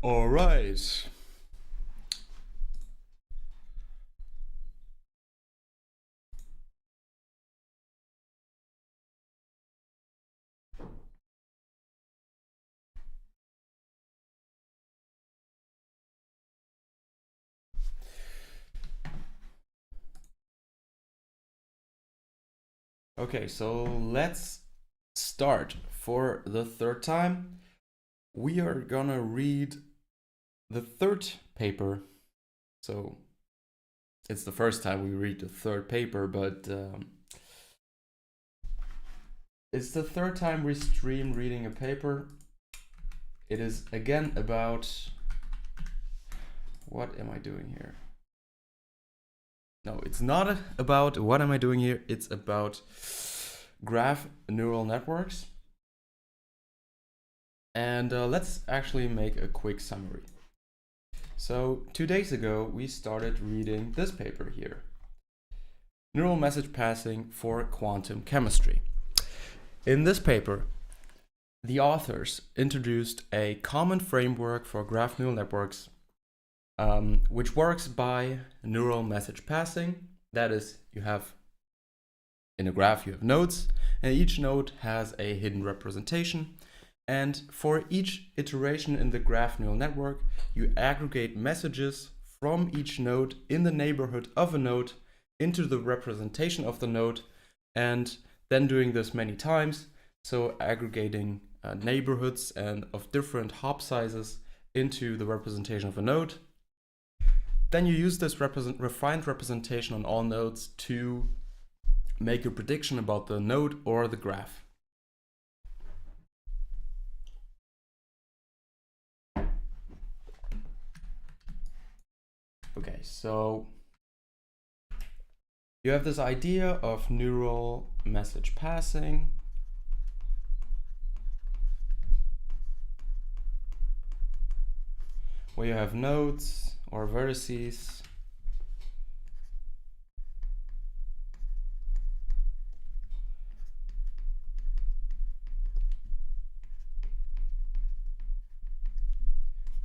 All right. Okay, so let's start. For the third time, we are gonna read the third paper. So it's the first time we read the third paper, but it's the third time we stream reading a paper. It is again about, what am I doing here? No, it's not about what am I doing here. It's about graph neural networks. And let's actually make a quick summary. So 2 days ago, we started reading this paper here, Neural Message Passing for Quantum Chemistry. In this paper, the authors introduced a common framework for graph neural networks, which works by neural message passing. That is, you have, in a graph, you have nodes, and each node has a hidden representation. And for each iteration in the graph neural network, you aggregate messages from each node in the neighborhood of a node into the representation of the node, and then doing this many times, so aggregating neighborhoods and of different hop sizes into the representation of a node. Then you use this refined representation on all nodes to make a prediction about the node or the graph. Okay, so you have this idea of neural message passing. Where you have nodes or vertices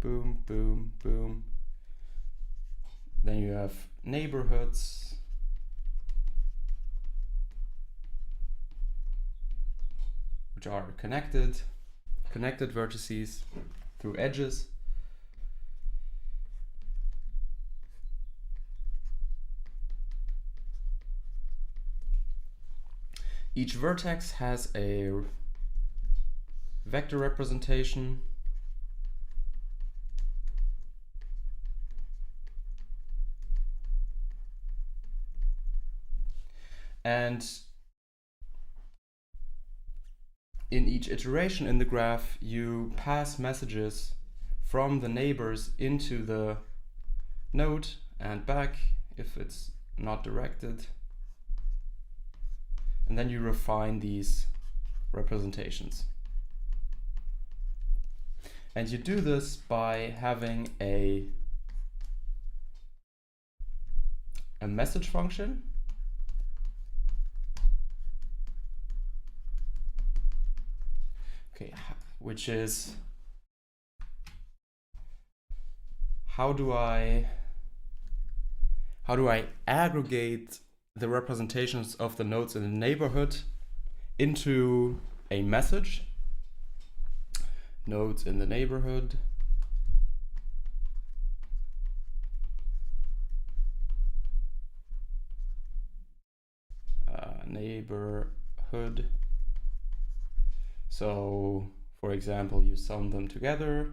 boom, boom, boom. Then you have neighborhoods, which are connected vertices through edges. Each vertex has a vector representation. And in each iteration in the graph, you pass messages from the neighbors into the node and back if it's not directed. And then you refine these representations. And you do this by having a message function which is how do I aggregate the representations of the nodes in the neighborhood into a message. Nodes in the neighborhood. Neighborhood. So, for example, you sum them together.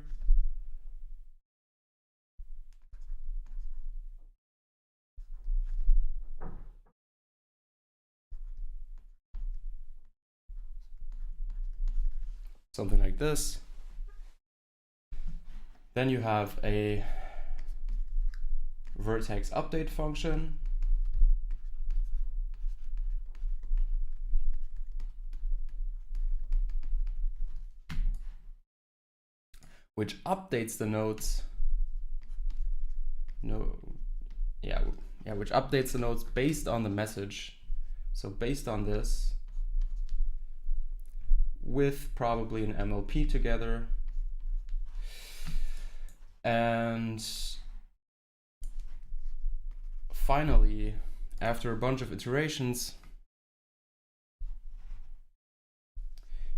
Something like this. Then you have a vertex update function. Which updates the nodes. Which updates the nodes based on the message. So based on this, with probably an MLP together. And finally, after a bunch of iterations,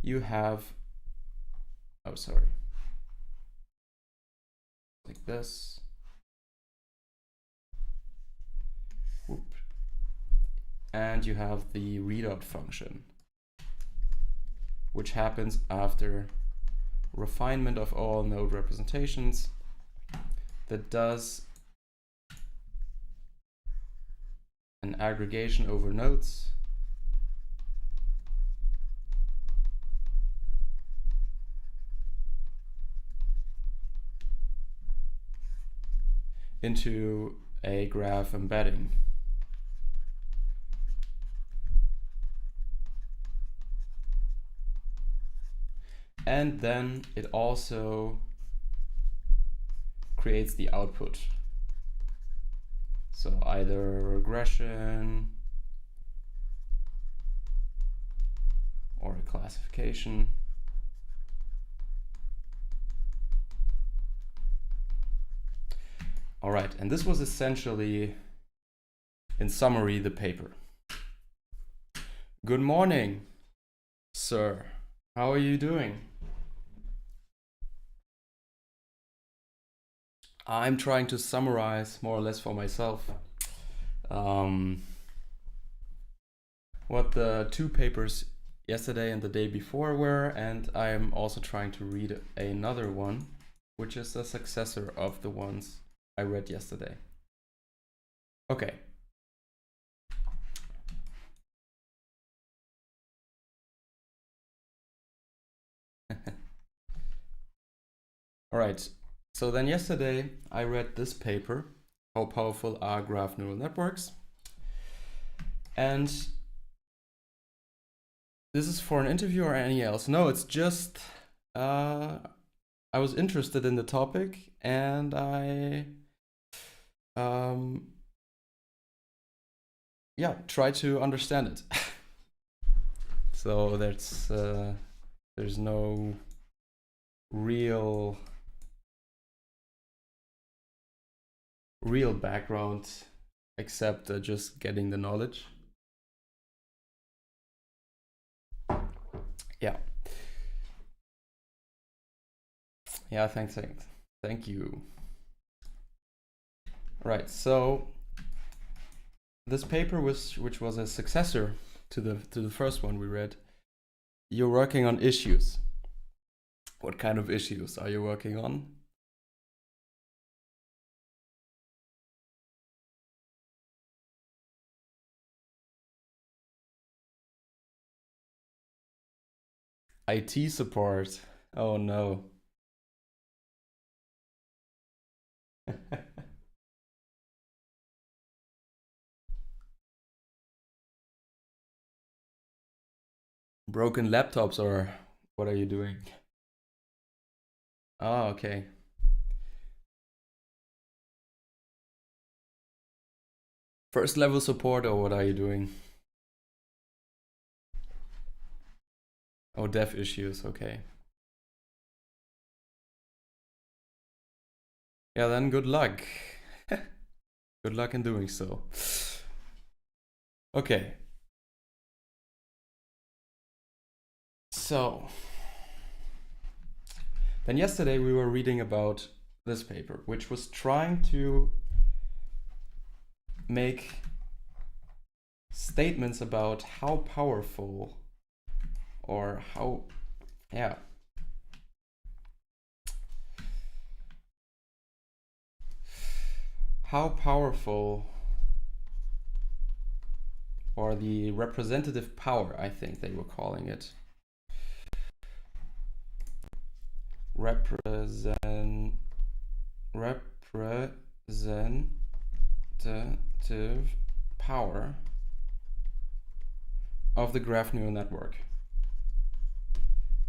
you have, like this. Whoop. And you have the readout function, which happens after refinement of all node representations, that does an aggregation over nodes into a graph embedding. And then it also creates the output. So either regression or a classification. All right, and this was essentially, in summary, the paper. Good morning, sir. How are you doing? I'm trying to summarize more or less for myself what the two papers yesterday and the day before were, and I'm also trying to read another one, which is the successor of the ones I read yesterday. Okay. All right. So then yesterday I read this paper, How Powerful Are Graph Neural Networks? And this is for an interview or any else? No, it's just, I was interested in the topic and I, yeah, try to understand it. So there's no real background except just getting the knowledge. Yeah, thank you. Right, so this paper which was a successor to the first one we read. You're working on issues. What kind of issues are you working on? IT support. Oh no. Broken laptops, or what are you doing? Oh, okay. First level support, or what are you doing? Oh, dev issues, okay. Yeah, then good luck. Good luck in doing so. Okay. So, then yesterday we were reading about this paper, which was trying to make statements about how powerful or how powerful, or the representative power, I think they were calling it. Representative power of the graph neural network.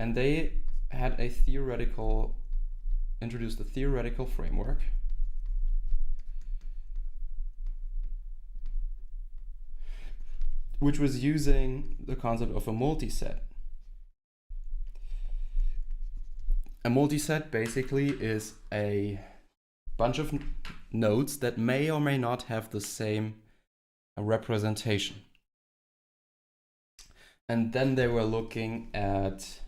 And they had introduced a theoretical framework which was using the concept of a multiset. A multiset basically is a bunch of nodes that may or may not have the same representation. And then they were looking at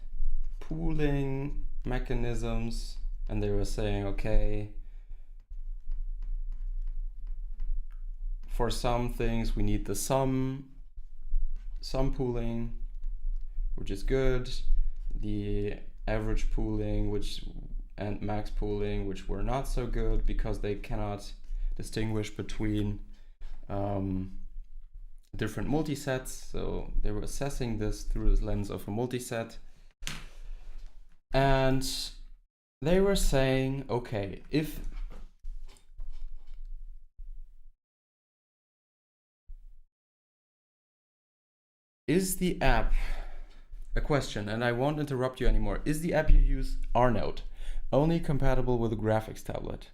pooling mechanisms, and they were saying, okay, for some things we need the sum pooling, which is good. The average pooling, and max pooling, which were not so good because they cannot distinguish between different multisets. So they were assessing this through the lens of a multiset. And they were saying, okay, is the app, a question, and I won't interrupt you anymore, is the app you use rNode only compatible with a graphics tablet?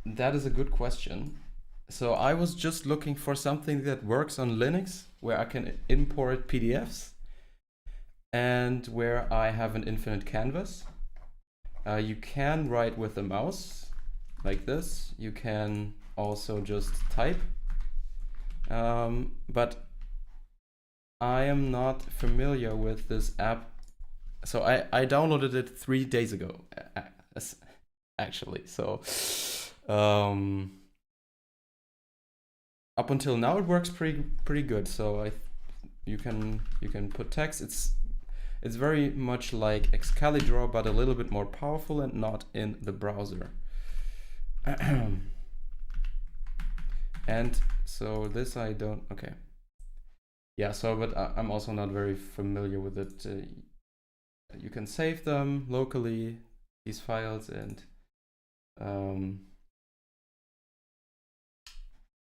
That is a good question. So I was just looking for something that works on Linux, where I can import PDFs and where I have an infinite canvas. You can write with the mouse like this. You can also just type. But I am not familiar with this app. So I downloaded it 3 days ago, actually. So up until now it works pretty good. So you can put text. It's very much like Excalibur, but a little bit more powerful and not in the browser. And so this I don't, okay. Yeah, so, but I'm also not very familiar with it. You can save them locally, these files, and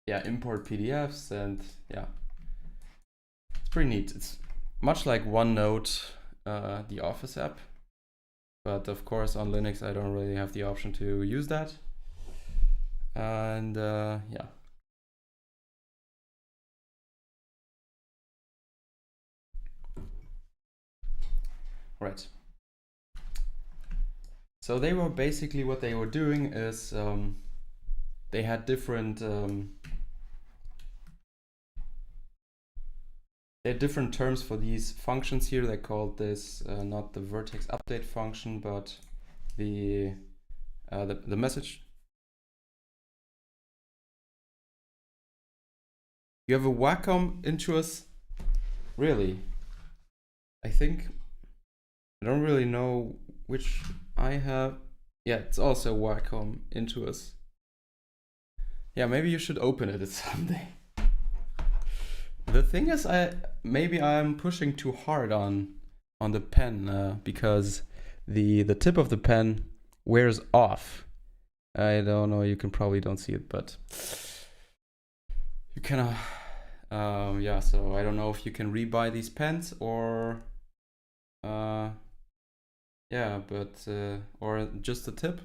yeah, import PDFs, and yeah, it's pretty neat. It's much like OneNote, the Office app, but of course on Linux I don't really have the option to use that. And yeah. Right. So they were basically, what they were doing is they had different terms for these functions here. They called this not the vertex update function, but the message. You have a Wacom Intuos? Really? I think, I don't really know which I have. Yeah, it's also Wacom Intuos. Yeah, maybe you should open it someday. The thing is, maybe I'm pushing too hard on the pen because the tip of the pen wears off. I don't know, you can probably don't see it, but you can yeah, so I don't know if you can rebuy these pens or yeah, but or just the tip.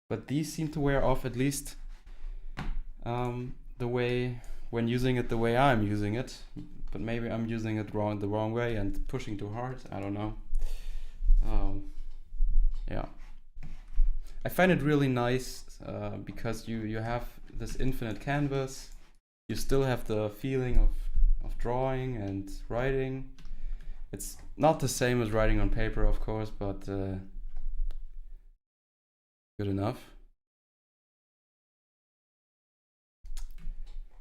But these seem to wear off, at least the way, when using it the way I'm using it. But maybe I'm using it the wrong way and pushing too hard. I don't know. Yeah, I find it really nice because you have this infinite canvas. You still have the feeling of drawing and writing. It's not the same as writing on paper, of course, but good enough.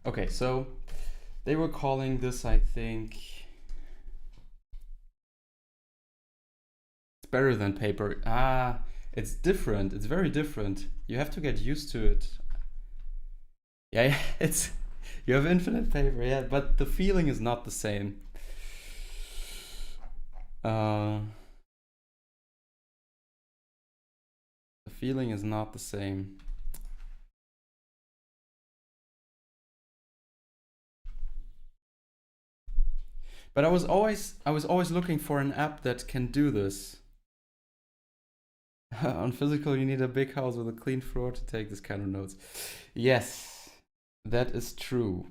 Okay, so they were calling this, I think, it's better than paper. Ah, it's different. It's very different. You have to get used to it. Yeah, it's, you have infinite paper, yeah, but the feeling is not the same. The feeling is not the same. But I was always looking for an app that can do this. On physical, you need a big house with a clean floor to take this kind of notes. Yes, that is true.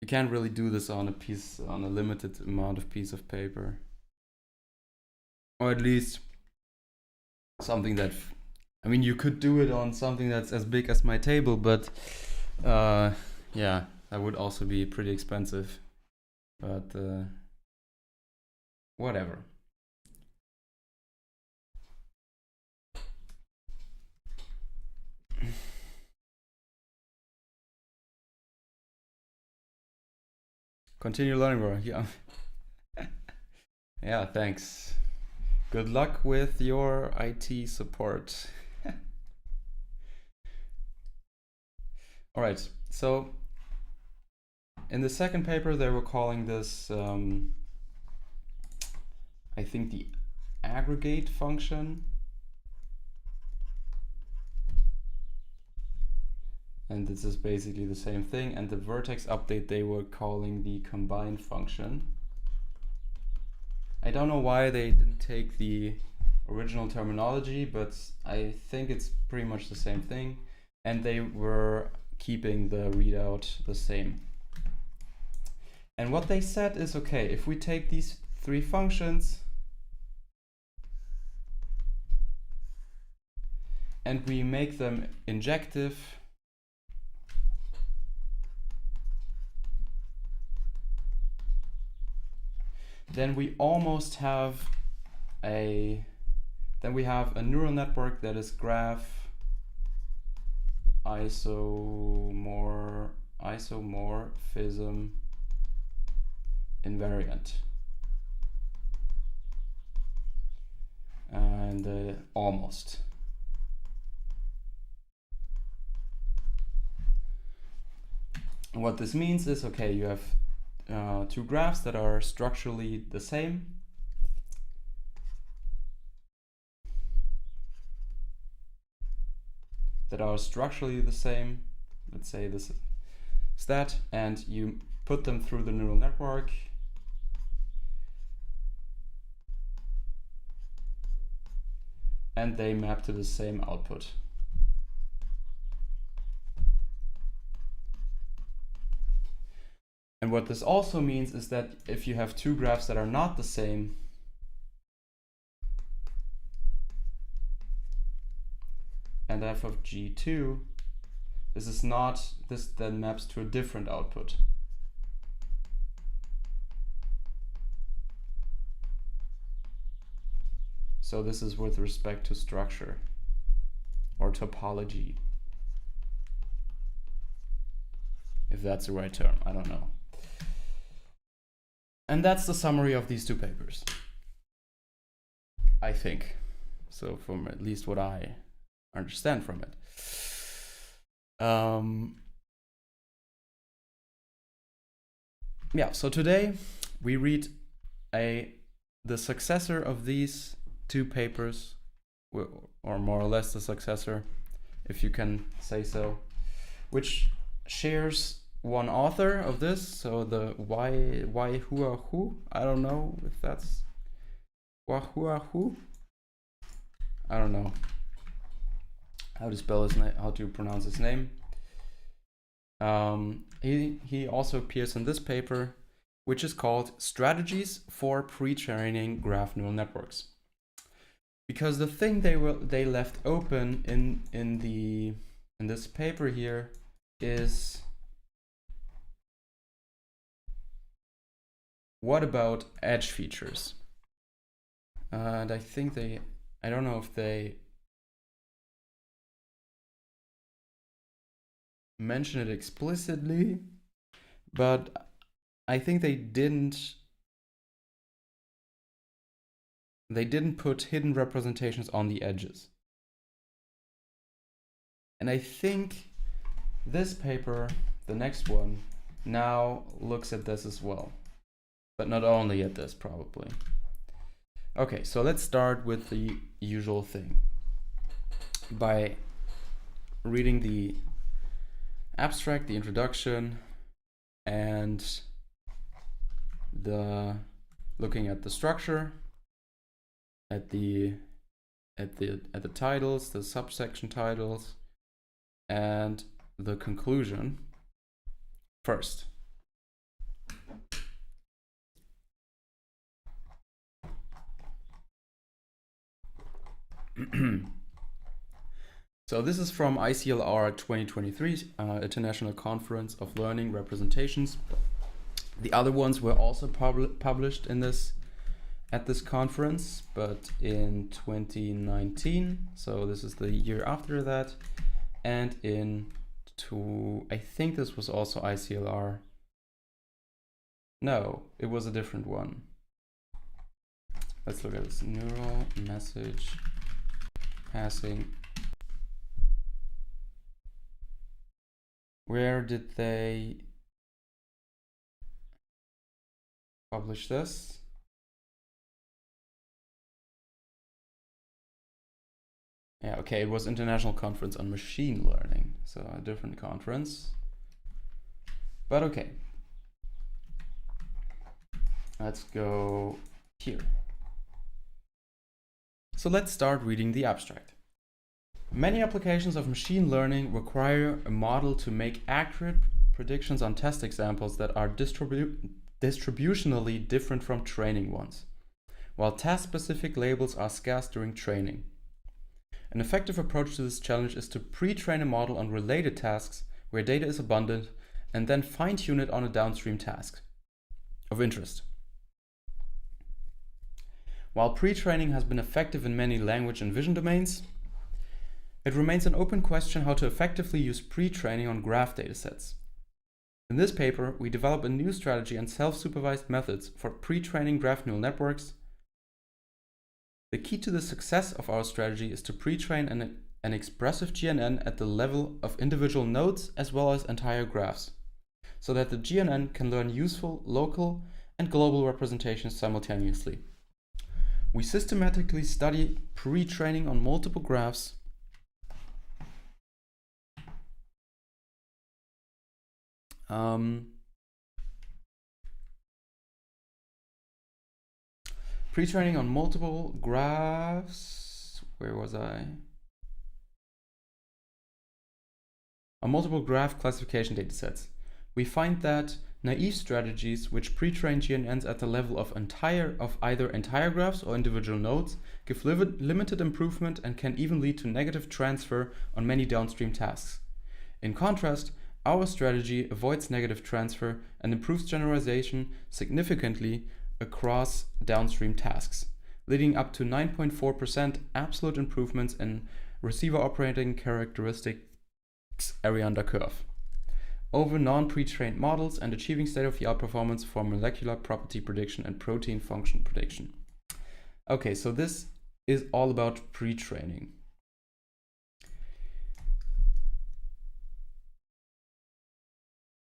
you can't really do this on a limited amount of piece of paper, or at least something that, I mean, you could do it on something that's as big as my table, but yeah, that would also be pretty expensive, but whatever. Continue learning, bro. Yeah. Yeah, thanks. Good luck with your IT support. All right, so in the second paper, they were calling this, I think, the aggregate function. And this is basically the same thing. And the vertex update, they were calling the combine function. I don't know why they didn't take the original terminology, but I think it's pretty much the same thing. And they were keeping the readout the same. And what they said is, okay, if we take these three functions and we make them injective, then we almost have a neural network that is graph isomorphism invariant. And almost. And what this means is, okay, you have two graphs that are structurally the same. Let's say this is that, and you put them through the neural network. And they map to the same output. And what this also means is that if you have two graphs that are not the same, and f of g2, this then maps to a different output. So this is with respect to structure or topology, if that's the right term, I don't know. And that's the summary of these two papers, I think. So from at least what I understand from it. Yeah, so today we read the successor of these two papers, or more or less the successor, if you can say so, which shares one author of this, so the Weihua, I don't know if that's Weihua, I don't know how to spell his name, how to pronounce his name. He also appears in this paper, which is called Strategies for Pre-training Graph Neural Networks. Because the thing they left open in this paper here is, what about edge features? And I think I don't know if they mention it explicitly, but I think they didn't put hidden representations on the edges. And I think this paper, the next one, now looks at this as well, but not only at this, probably. Okay, so let's start with the usual thing by reading the abstract, the introduction, and looking at the structure, at the titles, the subsection titles, and the conclusion first. So this is from ICLR 2023, International Conference of Learning Representations. The other ones were also published in at this conference, but in 2019. So this is the year after that, and I think this was also ICLR. No, it was a different one. Let's look at this. Neural message passing. Where did they publish this? Yeah, okay, it was International Conference on Machine Learning, so a different conference. But okay. Let's go here. So let's start reading the abstract. Many applications of machine learning require a model to make accurate predictions on test examples that are distributionally different from training ones, while task-specific labels are scarce during training. An effective approach to this challenge is to pre-train a model on related tasks where data is abundant and then fine-tune it on a downstream task of interest. While pre-training has been effective in many language and vision domains, it remains an open question how to effectively use pre-training on graph datasets. In this paper, we develop a new strategy and self-supervised methods for pre-training graph neural networks. The key to the success of our strategy is to pre-train an expressive GNN at the level of individual nodes as well as entire graphs, so that the GNN can learn useful local and global representations simultaneously. We systematically study pre-training on multiple graphs pre-training on multiple graphs. Where was I? On multiple graph classification datasets. We find that naive strategies which pre-train GNNs at the level of either entire graphs or individual nodes give limited improvement and can even lead to negative transfer on many downstream tasks. In contrast, our strategy avoids negative transfer and improves generalization significantly across downstream tasks, leading up to 9.4% absolute improvements in receiver operating characteristics area under curve over non-pre-trained models and achieving state-of-the-art performance for molecular property prediction and protein function prediction. Okay, so this is all about pre-training.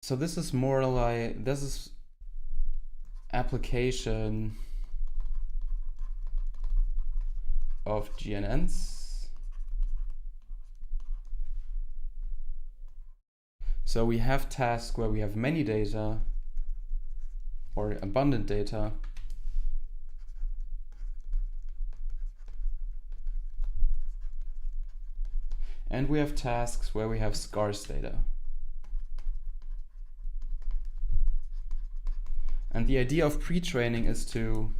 So this is more like, this is application of GNNs. So we have tasks where we have many data or abundant data. And we have tasks where we have scarce data. And the idea of pre-training is to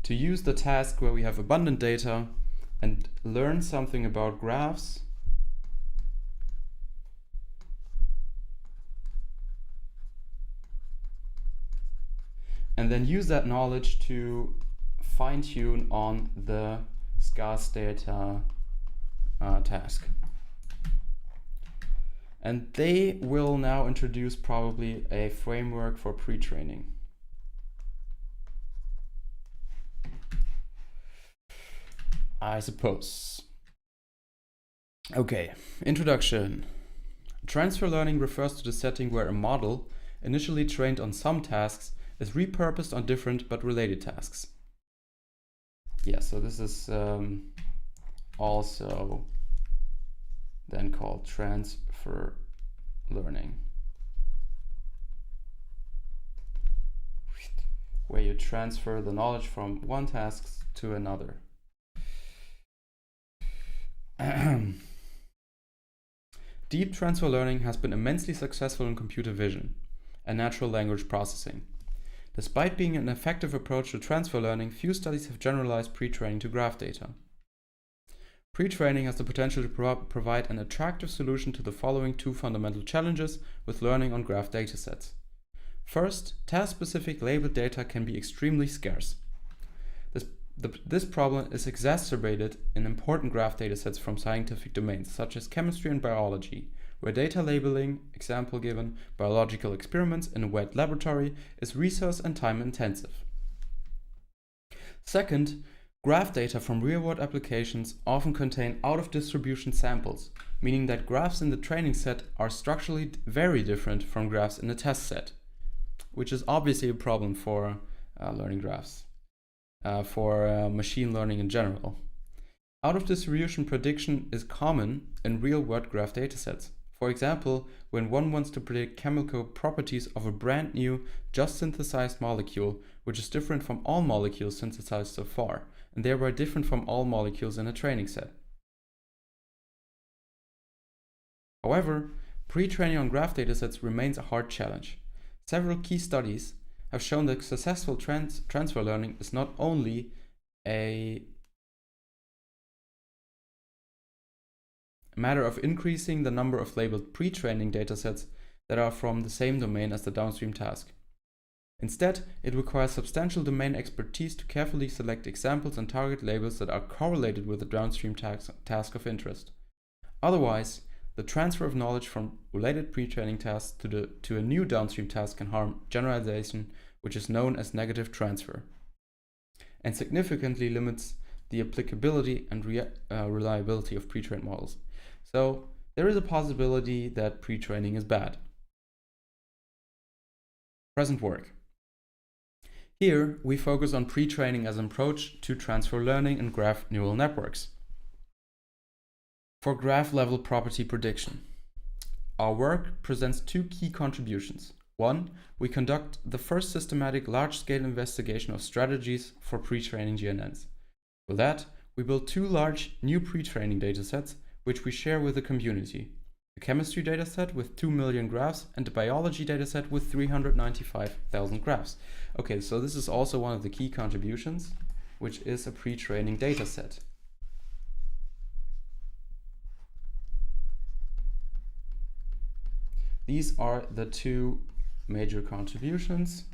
use the task where we have abundant data and learn something about graphs and then use that knowledge to fine-tune on the scarce data task. And they will now introduce probably a framework for pre-training. I suppose. Okay, introduction. Transfer learning refers to the setting where a model, initially trained on some tasks, is repurposed on different but related tasks. Yeah, so this is also then called transfer learning, where you transfer the knowledge from one task to another. Deep transfer learning has been immensely successful in computer vision and natural language processing. Despite being an effective approach to transfer learning, few studies have generalized pre-training to graph data. Pre-training has the potential to provide an attractive solution to the following two fundamental challenges with learning on graph datasets. First, task-specific labeled data can be extremely scarce. This problem is exacerbated in important graph datasets from scientific domains, such as chemistry and biology, where data labeling, example given, biological experiments in a wet laboratory, is resource and time intensive. Second, graph data from real-world applications often contain out-of-distribution samples, meaning that graphs in the training set are structurally very different from graphs in the test set, which is obviously a problem for learning graphs, for machine learning in general. Out-of-distribution prediction is common in real-world graph datasets. For example, when one wants to predict chemical properties of a brand new, just synthesized molecule, which is different from all molecules synthesized so far, and thereby different from all molecules in a training set. However, pre-training on graph datasets remains a hard challenge. Several key studies have shown that successful transfer learning is not only a matter of increasing the number of labeled pre-training datasets that are from the same domain as the downstream task. Instead, it requires substantial domain expertise to carefully select examples and target labels that are correlated with the downstream task of interest. Otherwise, the transfer of knowledge from related pre-training tasks to a new downstream task can harm generalization, which is known as negative transfer, and significantly limits the applicability and reliability of pre-trained models. So there is a possibility that pre-training is bad. Present work. Here, we focus on pre-training as an approach to transfer learning in graph neural networks. For graph-level property prediction, our work presents two key contributions. One, we conduct the first systematic large-scale investigation of strategies for pre-training GNNs. For that, we build two large new pre-training datasets, which we share with the community. A chemistry dataset with 2 million graphs and a biology dataset with 395,000 graphs. Okay, so this is also one of the key contributions, which is a pre-training dataset. These are the two major contributions.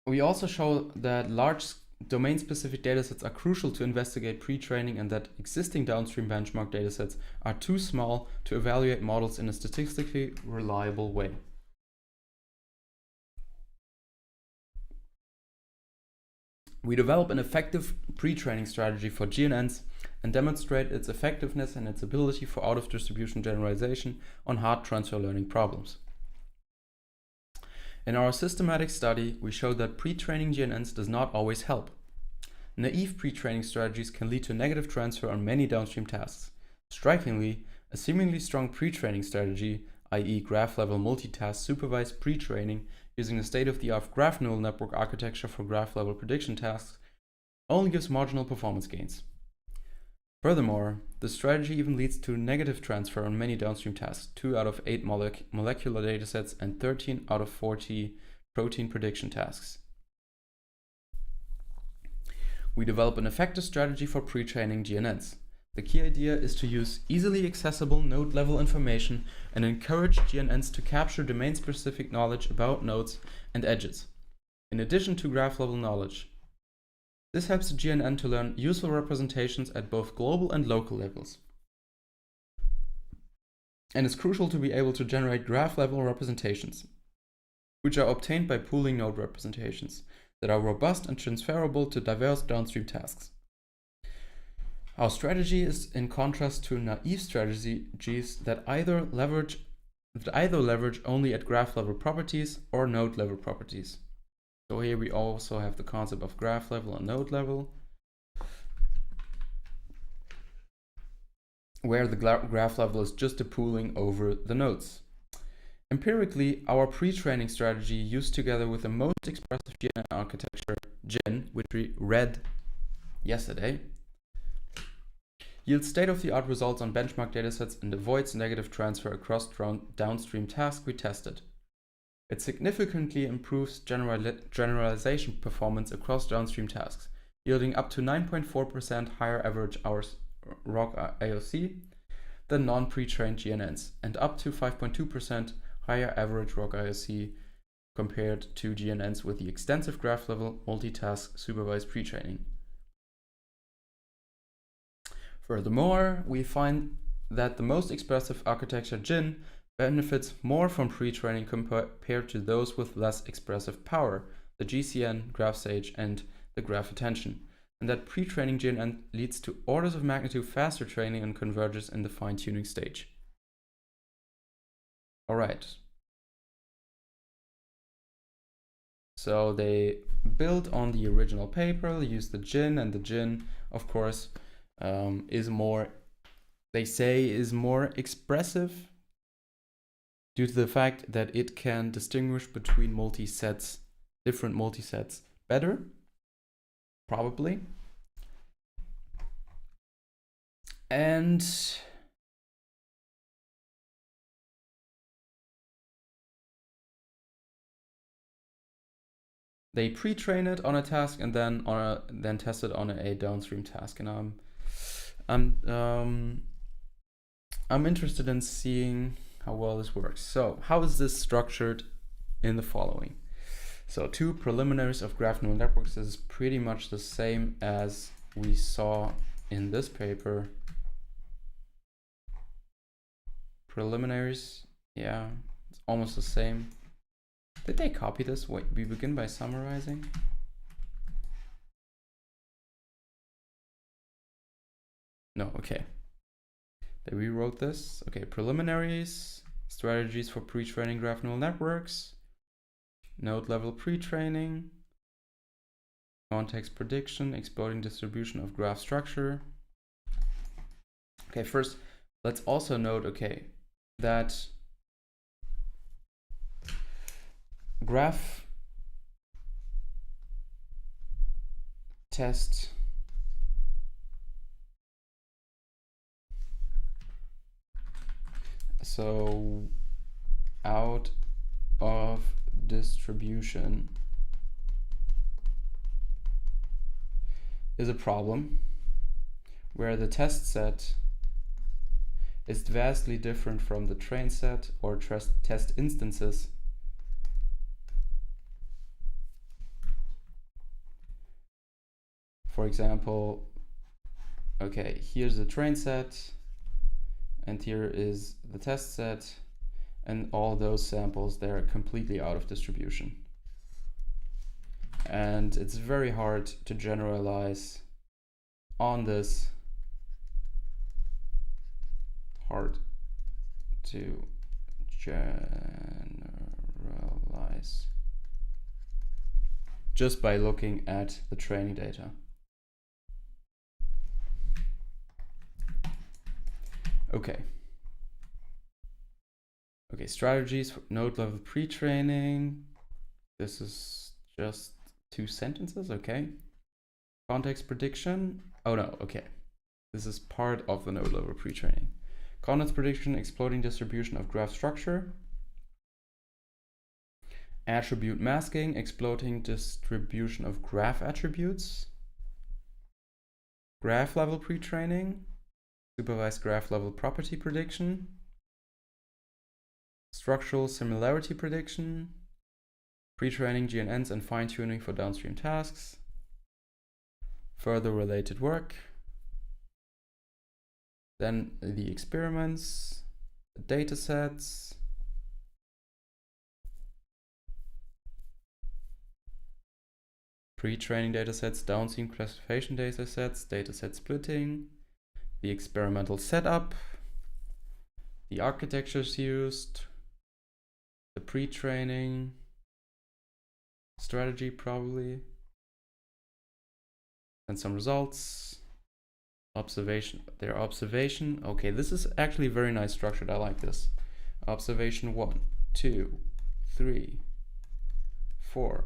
We also show that large domain-specific datasets are crucial to investigate pre-training and that existing downstream benchmark datasets are too small to evaluate models in a statistically reliable way. We develop an effective pre-training strategy for GNNs and demonstrate its effectiveness and its ability for out-of-distribution generalization on hard transfer learning problems. In our systematic study, we showed that pre-training GNNs does not always help. Naive pre-training strategies can lead to negative transfer on many downstream tasks. Strikingly, a seemingly strong pre-training strategy, i.e. graph-level multitask supervised pre-training using the state-of-the-art graph neural network architecture for graph-level prediction tasks, only gives marginal performance gains. Furthermore, the strategy even leads to negative transfer on many downstream tasks, 2 out of 8 molecular datasets and 13 out of 40 protein prediction tasks. We develop an effective strategy for pre-training GNNs. The key idea is to use easily accessible node-level information and encourage GNNs to capture domain-specific knowledge about nodes and edges, in addition to graph-level knowledge. This helps the GNN to learn useful representations at both global and local levels. And it's crucial to be able to generate graph-level representations, which are obtained by pooling node representations that are robust and transferable to diverse downstream tasks. Our strategy is in contrast to naive strategies that either leverage only at graph-level properties or node-level properties. So here we also have the concept of graph level and node level, where the graph level is just a pooling over the nodes. Empirically, our pre-training strategy used together with the most expressive GNN architecture, GEN, which we read yesterday, yields state-of-the-art results on benchmark datasets and avoids negative transfer across downstream tasks we tested. It significantly improves generalization performance across downstream tasks, yielding up to 9.4% higher average hours ROC AOC than non-pre-trained GNNs, and up to 5.2% higher average ROC AOC compared to GNNs with the extensive graph-level multitask supervised pre-training. Furthermore, we find that the most expressive architecture GIN benefits more from pre-training compared to those with less expressive power, the GCN, GraphSage, and the Graph Attention, and that pre-training GNN leads to orders of magnitude faster training and converges in the fine-tuning stage. All right. So they built on the original paper, used the GIN, and the GIN, of course, is more, they say, is more expressive due to the fact that it can distinguish between multi-sets, different multi-sets better, probably. And they pre-train it on a task and then test it on a downstream task. And I'm interested in seeing how well this works. So how is this structured in the following? So 2 preliminaries of graph neural networks is pretty much the same as we saw in this paper. Preliminaries, yeah, it's almost the same. Did they copy this? Wait, we begin by summarizing. No, okay. They rewrote this. Okay, preliminaries, strategies for pre-training graph neural networks, node level pre-training, context prediction, exploding distribution of graph structure. Okay, first, let's also note, okay, that graph test so out of distribution is a problem where the test set is vastly different from the train set or test instances. For example, okay, here's the train set, and here is the test set, and all those samples, they're completely out of distribution. And it's very hard to generalize on this. Hard to generalize just by looking at the training data. Okay. Okay, strategies for node level pre-training. This is just 2 sentences, okay. Context prediction. Oh no, okay. This is part of the node level pre-training. Context prediction, exploding distribution of graph structure. Attribute masking, exploding distribution of graph attributes. Graph level pre-training. Supervised graph level property prediction. Structural similarity prediction. Pre-training GNNs and fine-tuning for downstream tasks. Further related work. Then the experiments, the data sets, pre-training data sets, downstream classification data sets, data set splitting, the experimental setup, the architectures used, the pre-training strategy probably, and some results. Observation, their observation. Okay, this is actually very nice structured. I like this. Observation 1, 2, 3, 4,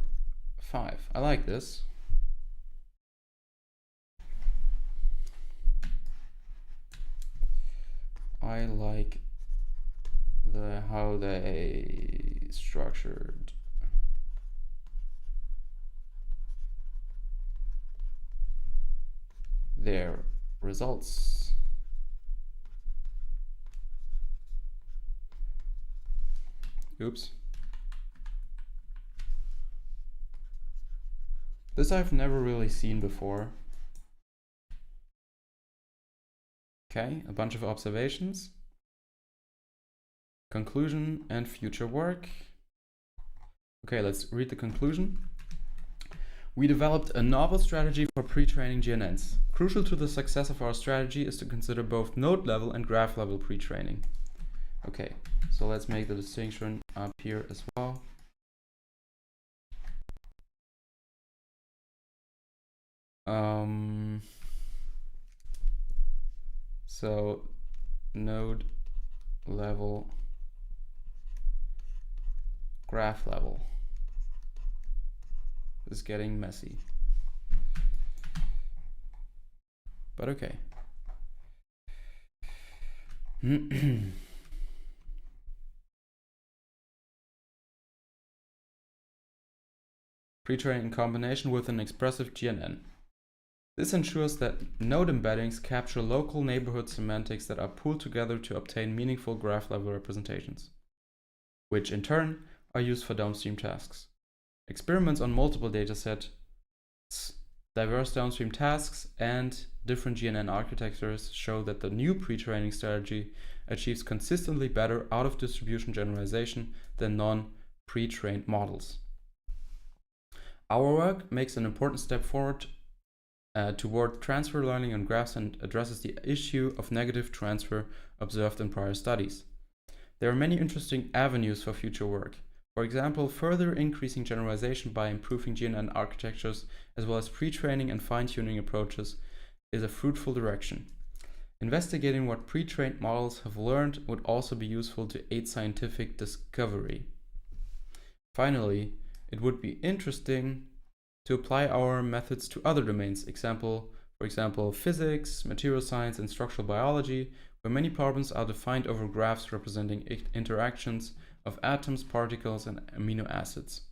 5. I like this. I like how they structured their results. Oops. This I've never really seen before. Okay, a bunch of observations, conclusion, and future work. Okay, let's read the conclusion. We developed a novel strategy for pre-training GNNs. Crucial to the success of our strategy is to consider both node level and graph level pre-training. Okay, so let's make the distinction up here as well. So node level, graph level is getting messy, but okay. Pre-training in combination with an expressive GNN. This ensures that node embeddings capture local neighborhood semantics that are pooled together to obtain meaningful graph level representations, which in turn are used for downstream tasks. Experiments on multiple datasets, diverse downstream tasks, and different GNN architectures show that the new pre-training strategy achieves consistently better out-of-distribution generalization than non-pre-trained models. Our work makes an important step forward toward transfer learning on graphs and addresses the issue of negative transfer observed in prior studies. There are many interesting avenues for future work. For example, further increasing generalization by improving GNN architectures as well as pre-training and fine-tuning approaches is a fruitful direction. Investigating what pre-trained models have learned would also be useful to aid scientific discovery. Finally, it would be interesting to apply our methods to other domains, for example, physics, material science, and structural biology, where many problems are defined over graphs representing interactions of atoms, particles, and amino acids.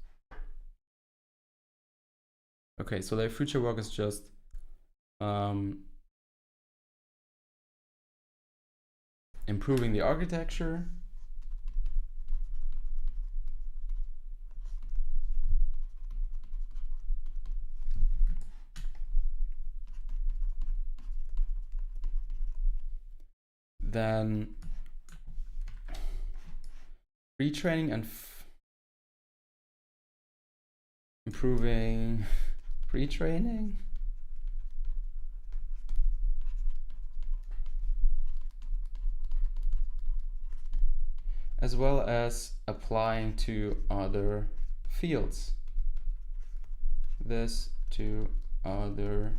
Okay, so their future work is just improving the architecture, then retraining and improving pre-training, as well as applying to other fields. This to other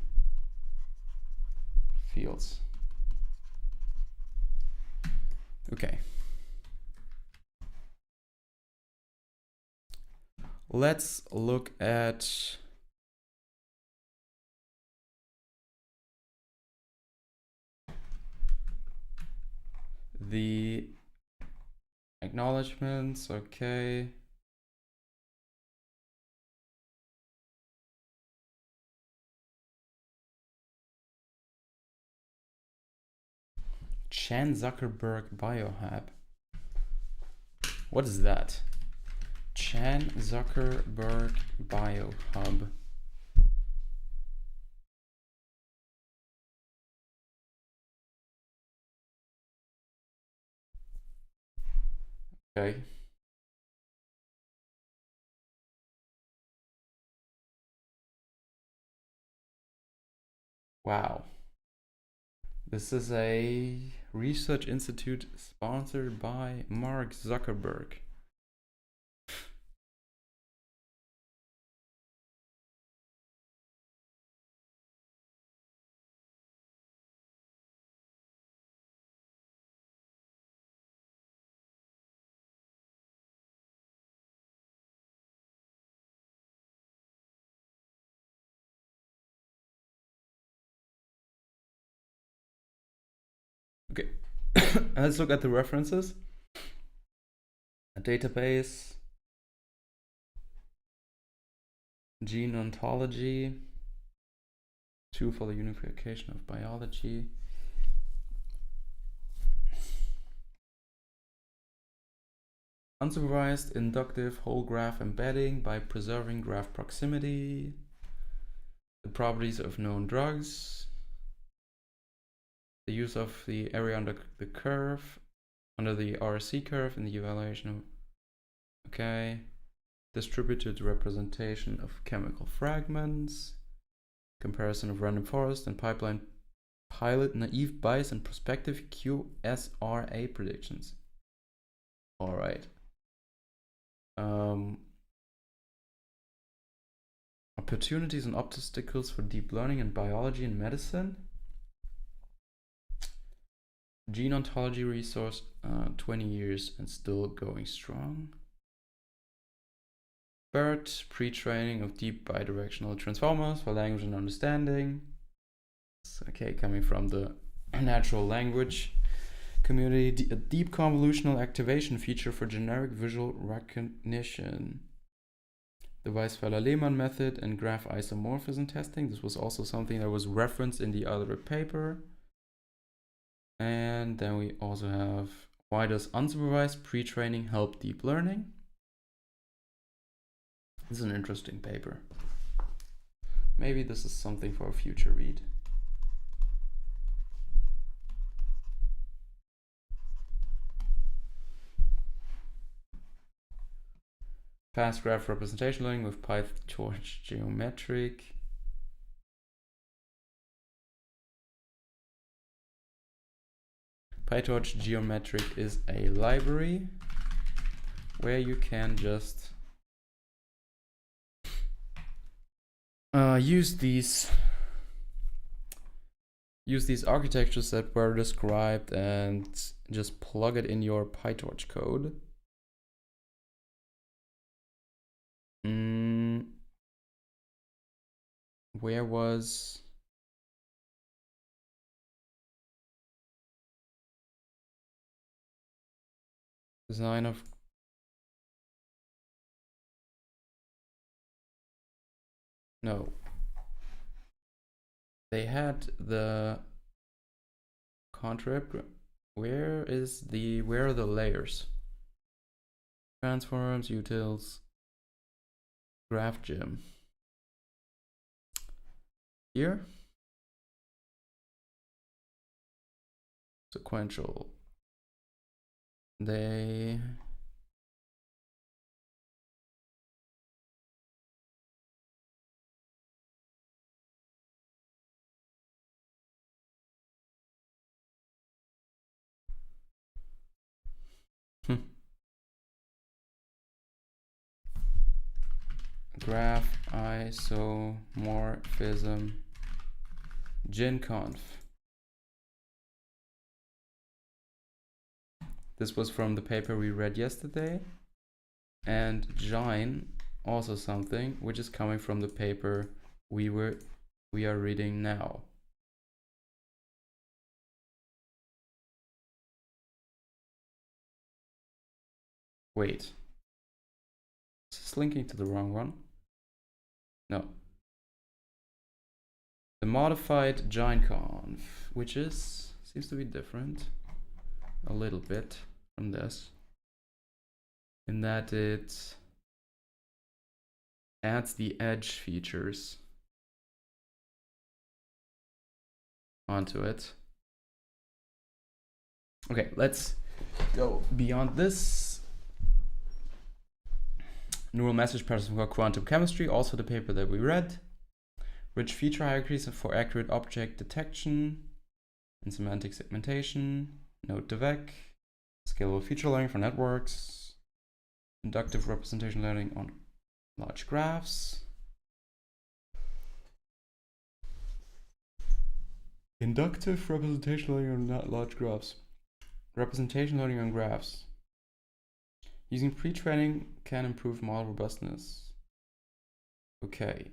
fields. Okay. Let's look at the acknowledgements. Okay. Chan Zuckerberg Biohub. What is that? Chan Zuckerberg Biohub. Okay. Wow. This is a research institute sponsored by Mark Zuckerberg. Okay, And let's look at the references. A database, gene ontology, tool for the unification of biology. Unsupervised inductive whole graph embedding by preserving graph proximity. The properties of known drugs. The use of the area under the curve, under the RC curve in the evaluation of, okay. Distributed representation of chemical fragments. Comparison of random forest and pipeline pilot naive Bayes and prospective QSRA predictions. All right. Opportunities and obstacles for deep learning in biology and medicine. Gene ontology resource, 20 years and still going strong. BERT, pre-training of deep bidirectional transformers for language and understanding. Okay, coming from the natural language community. A deep convolutional activation feature for generic visual recognition. The Weisfeld-Lehmann method and graph isomorphism testing. This was also something that was referenced in the other paper. And then we also have, why does unsupervised pre-training help deep learning? This is an interesting paper. Maybe this is something for a future read. Fast graph representation learning with PyTorch geometric. PyTorch geometric is a library where you can just use these architectures that were described and just plug it in your PyTorch code. Where was design of no, they had the contrib. Where are the layers? Transforms, utils, graph gem. Here, sequential. They graph isomorphism GenConf. This was from the paper we read yesterday. And Gine, also something which is coming from the paper we are reading now. Wait. Is this linking to the wrong one? No. The modified GineConf, which seems to be different a little bit from this, in that it adds the edge features onto it. Okay, let's go beyond this. Neural message processing for quantum chemistry, also the paper that we read. Rich feature hierarchies for accurate object detection and semantic segmentation. Note the VEC. Scalable feature learning for networks. Inductive representation learning on large graphs. Inductive representation learning on large graphs. Representation learning on graphs. Using pre-training can improve model robustness. Okay.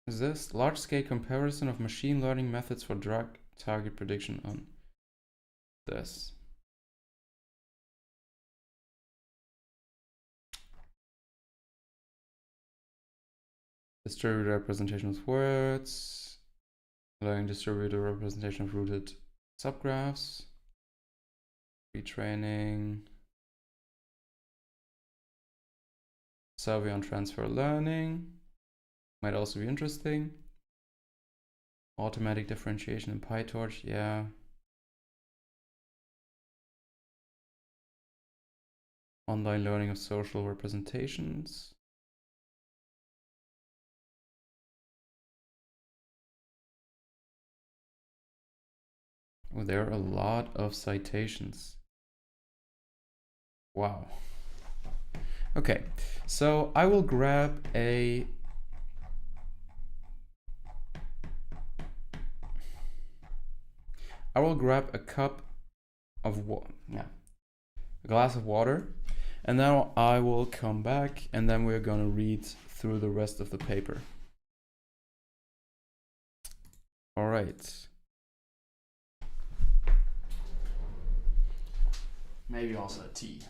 is this large-scale comparison of machine learning methods for drug target prediction on this. Distributed representation of words, allowing distributed representation of rooted subgraphs, retraining, survey on transfer learning, might also be interesting. Automatic differentiation in PyTorch, yeah. Online learning of social representations. Oh, there are a lot of citations. Wow. Okay, so I will grab a cup of water, a glass of water, and now I will come back and then we're gonna read through the rest of the paper. All right. Maybe also a tea.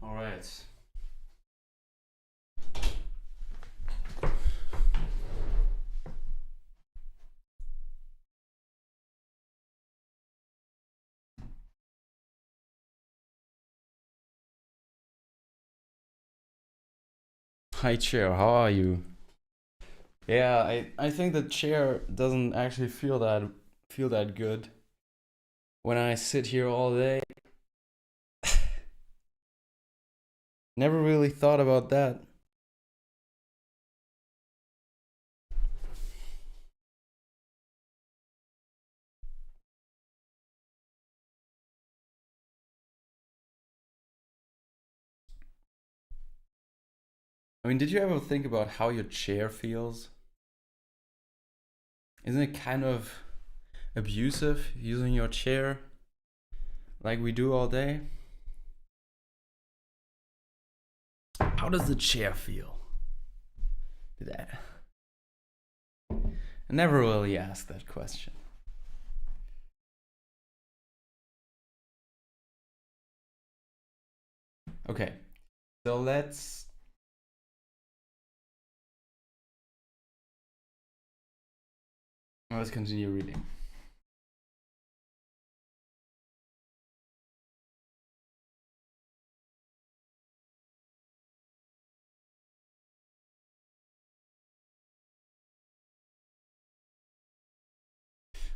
All right. Hi chair, how are you? Yeah, I think the chair doesn't actually feel that good when I sit here all day. Never really thought about that. I mean, did you ever think about how your chair feels? Isn't it kind of abusive using your chair like we do all day? How does the chair feel? I never really asked that question. Okay, so let's continue reading.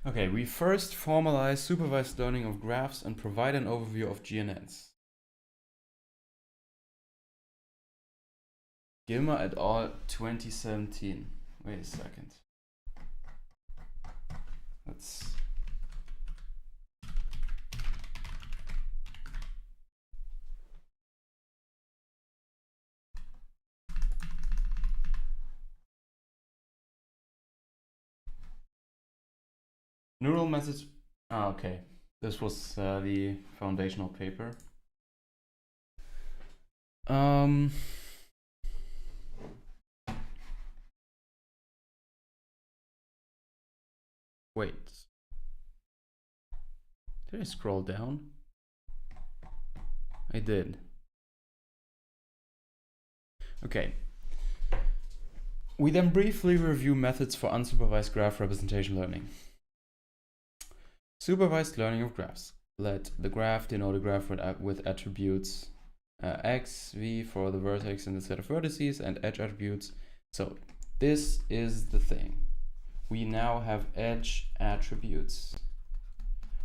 Okay, we first formalize supervised learning of graphs and provide an overview of GNNs. Gilmer et al. 2017. Wait a second. Let's... Neural message... okay. This was the foundational paper. Wait. Did I scroll down? I did. Okay. We then briefly review methods for unsupervised graph representation learning. Supervised learning of graphs. Let the graph denote a graph with attributes x, v for the vertex in the set of vertices, and edge attributes. So this is the thing. We now have edge attributes,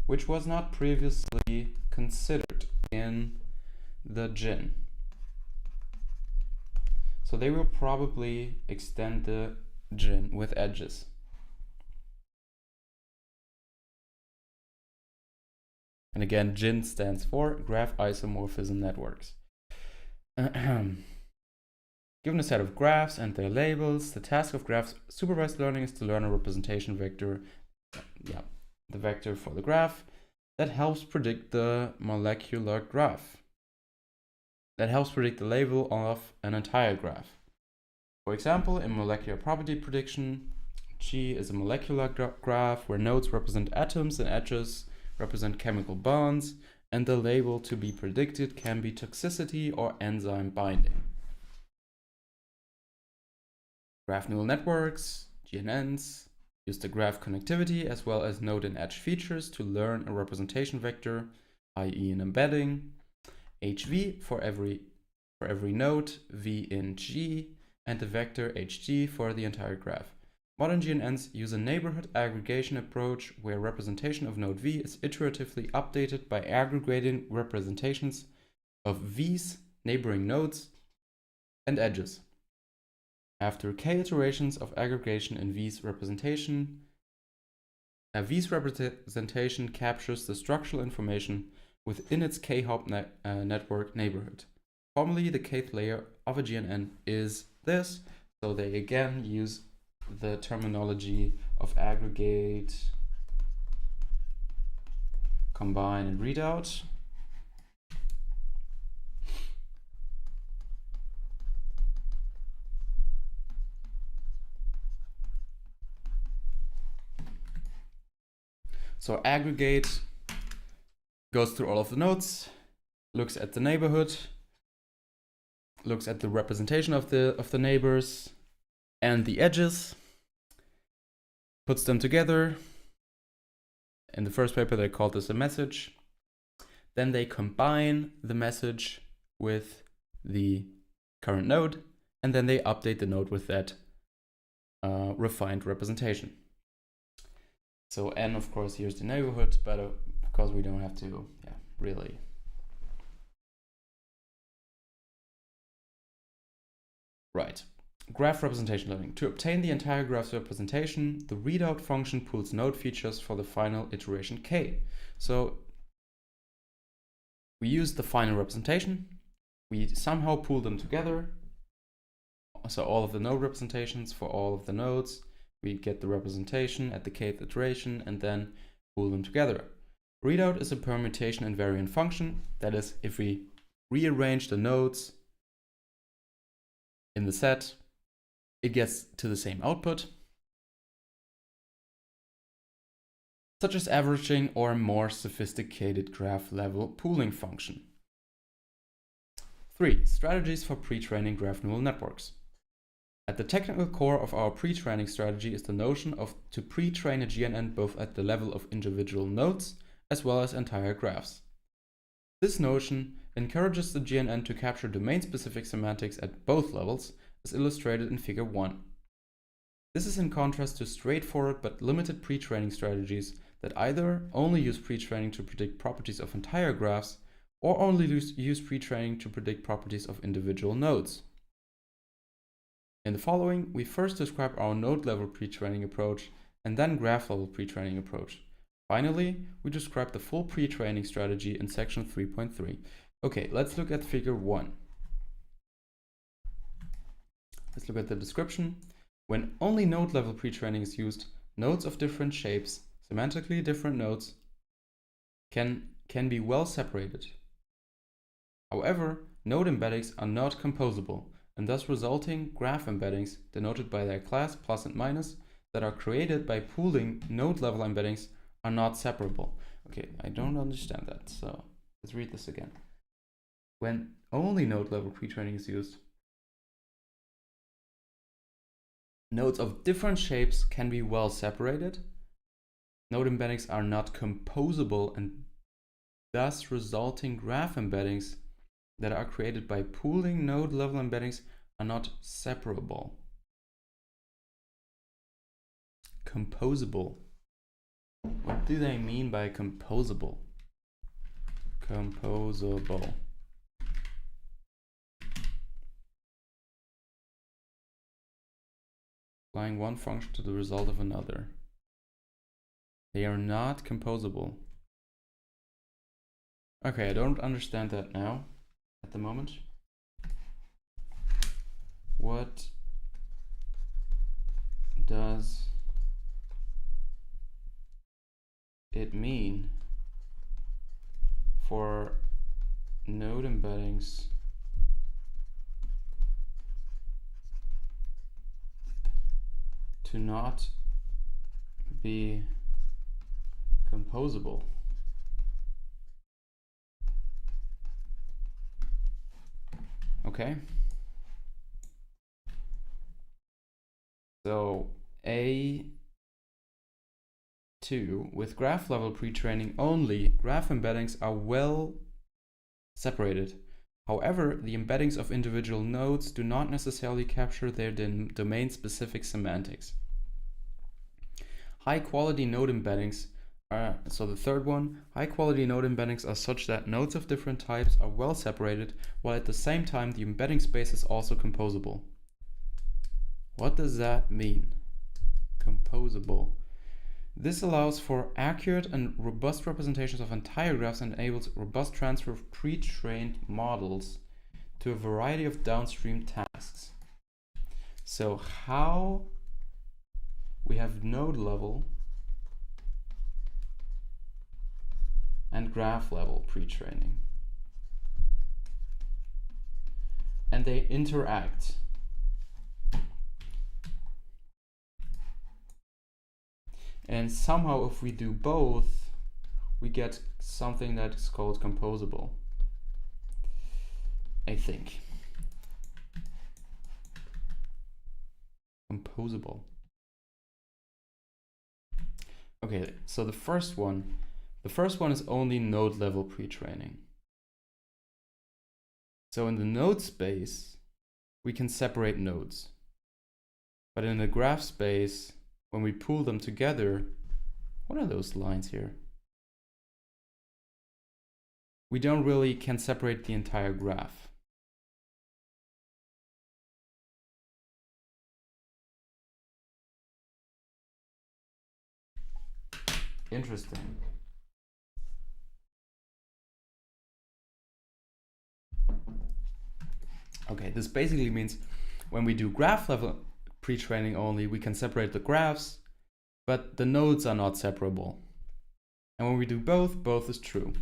which was not previously considered in the GIN. So they will probably extend the GIN with edges. And again, GIN stands for Graph Isomorphism Networks. Given a set of graphs and their labels, the task of graph supervised learning is to learn a representation vector, the vector for the graph, that helps predict the molecular graph. That helps predict the label of an entire graph. For example, in molecular property prediction, G is a molecular graph where nodes represent atoms and edges represent chemical bonds, and the label to be predicted can be toxicity or enzyme binding. Graph neural networks, GNNs, use the graph connectivity as well as node and edge features to learn a representation vector, i.e. an embedding, HV for every node, V in G, and the vector HG for the entire graph. Modern GNNs use a neighborhood aggregation approach where representation of node V is iteratively updated by aggregating representations of V's neighboring nodes and edges. After k iterations of aggregation in V's representation, V's representation captures the structural information within its k-hop network neighborhood. Formally, the kth layer of a GNN is this, so they again use the terminology of aggregate, combine, and readout. So aggregate goes through all of the nodes, looks at the neighborhood, looks at the representation of the neighbors and the edges, puts them together. In the first paper they called this a message. Then they combine the message with the current node, and then they update the node with that refined representation. So n, of course, here's the neighborhood, but of course we don't have to really. Right. Graph representation learning. To obtain the entire graph's representation, the readout function pulls node features for the final iteration k. So we use the final representation, we somehow pull them together. So all of the node representations for all of the nodes, we get the representation at the kth iteration and then pull them together. Readout is a permutation invariant function. That is, if we rearrange the nodes in the set, it gets to the same output, such as averaging or a more sophisticated graph level pooling function. 3. Strategies for pre-training graph neural networks. At the technical core of our pre-training strategy is the notion of to pre-train a GNN both at the level of individual nodes as well as entire graphs. This notion encourages the GNN to capture domain-specific semantics at both levels, as illustrated in Figure 1. This is in contrast to straightforward but limited pre-training strategies that either only use pre-training to predict properties of entire graphs or only use pre-training to predict properties of individual nodes. In the following, we first describe our node-level pre-training approach and then graph-level pre-training approach. Finally, we describe the full pre-training strategy in section 3.3. Okay, let's look at figure 1. Let's look at the description. When only node-level pre-training is used, nodes of different shapes, semantically different nodes, can be well separated. However, node embeddings are not composable, and thus resulting graph embeddings, denoted by their class plus and minus, that are created by pooling node-level embeddings are not separable. Okay, I don't understand that, so let's read this again. When only node-level pre-training is used, nodes of different shapes can be well separated. Node embeddings are not composable, and thus resulting graph embeddings that are created by pooling node-level embeddings are not separable. Composable. What do they mean by composable? Composable. Applying one function to the result of another. They are not composable. Okay, I don't understand that now, at the moment. What does it mean for node embeddings to not be composable? Okay. So A2, with graph level pre-training only, graph embeddings are well separated. However, the embeddings of individual nodes do not necessarily capture their domain-specific semantics. High-quality node embeddings are, so the third one, high-quality node embeddings are such that nodes of different types are well separated, while at the same time the embedding space is also composable. What does that mean? Composable. This allows for accurate and robust representations of entire graphs and enables robust transfer of pre-trained models to a variety of downstream tasks. So how we have node level and graph level pre-training, and they interact. And somehow if we do both, we get something that is called composable, I think. Composable. Okay, so the first one is only node level pre-training. So in the node space, we can separate nodes. But in the graph space, when we pool them together, what are those lines here? We don't really can separate the entire graph. Interesting. Okay, this basically means when we do graph level pre-training only, we can separate the graphs, but the nodes are not separable. And when we do both, both is true.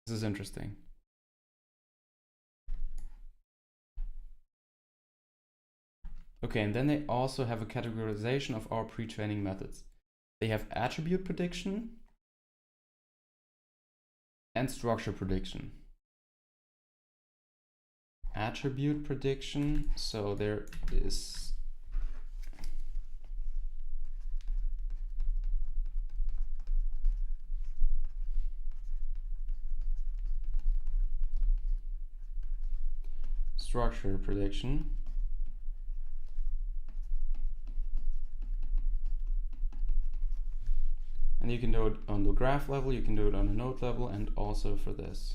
This is interesting. Okay, and then they also have a categorization of our pre-training methods. They have attribute prediction and structure prediction. Attribute prediction, so there is structure prediction. And you can do it on the graph level, you can do it on a node level, and also for this.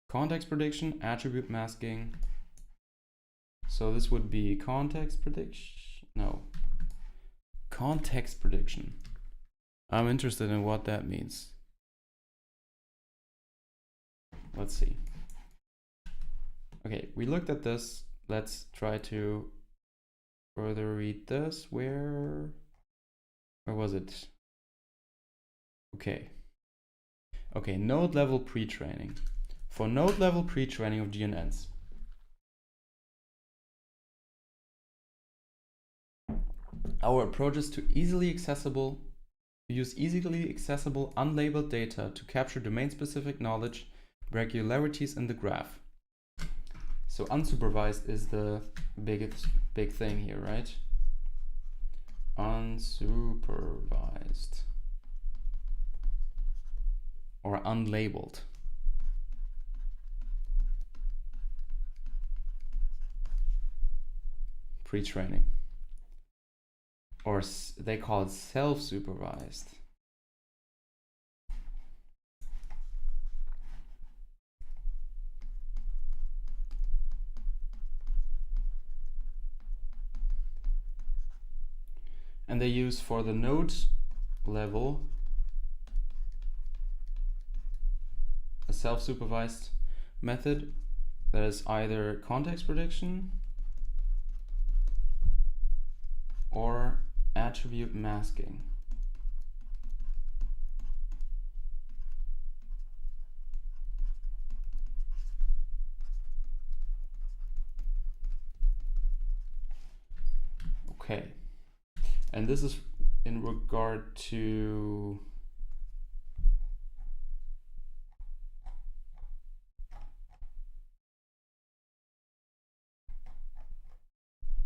Context prediction, attribute masking. So this would be context prediction. No. Context prediction. I'm interested in what that means. Let's see. Okay, we looked at this. Let's try to further read this. Where was it? Okay. Okay, node level pre-training. For node level pre-training of GNNs, our approach is to use easily accessible unlabeled data to capture domain-specific knowledge, regularities in the graph. So unsupervised is the big thing here, right? Unsupervised or unlabeled. Pre-training, or they call it self-supervised. And they use for the node level a self-supervised method that is either context prediction or attribute masking. Okay, and this is in regard to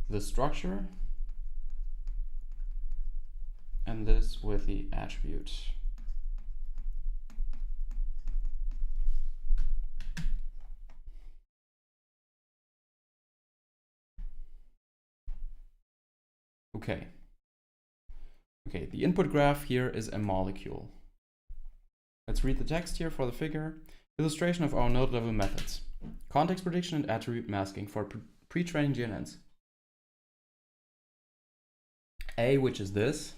the structure, and this with the attribute. Okay. Okay, the input graph here is a molecule. Let's read the text here for the figure. Illustration of our node level methods. Context prediction and attribute masking for pre-training GNNs. A, which is this.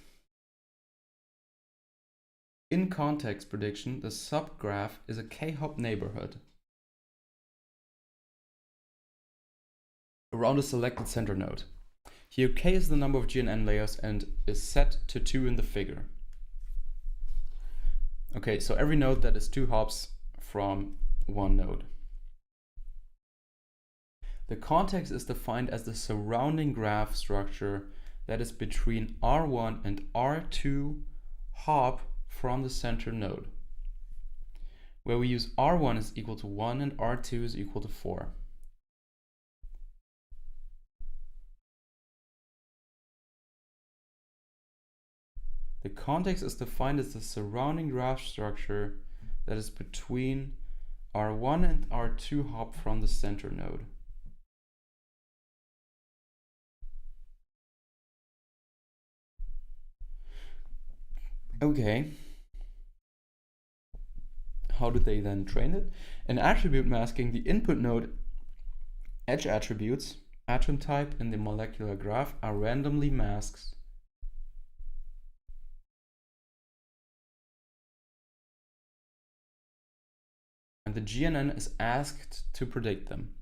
In context prediction, the subgraph is a k-hop neighborhood around a selected center node. Here k is the number of GNN layers and is set to 2 in the figure. Okay, so every node that is 2 hops from one node. The context is defined as the surrounding graph structure that is between R1 and R2 hop from the center node, where we use R1 is equal to 1 and R2 is equal to 4. The context is defined as the surrounding graph structure that is between R1 and R2 hop from the center node. Okay. How do they then train it? In attribute masking, the input node edge attributes, atom type in the molecular graph are randomly masked. And the GNN is asked to predict them.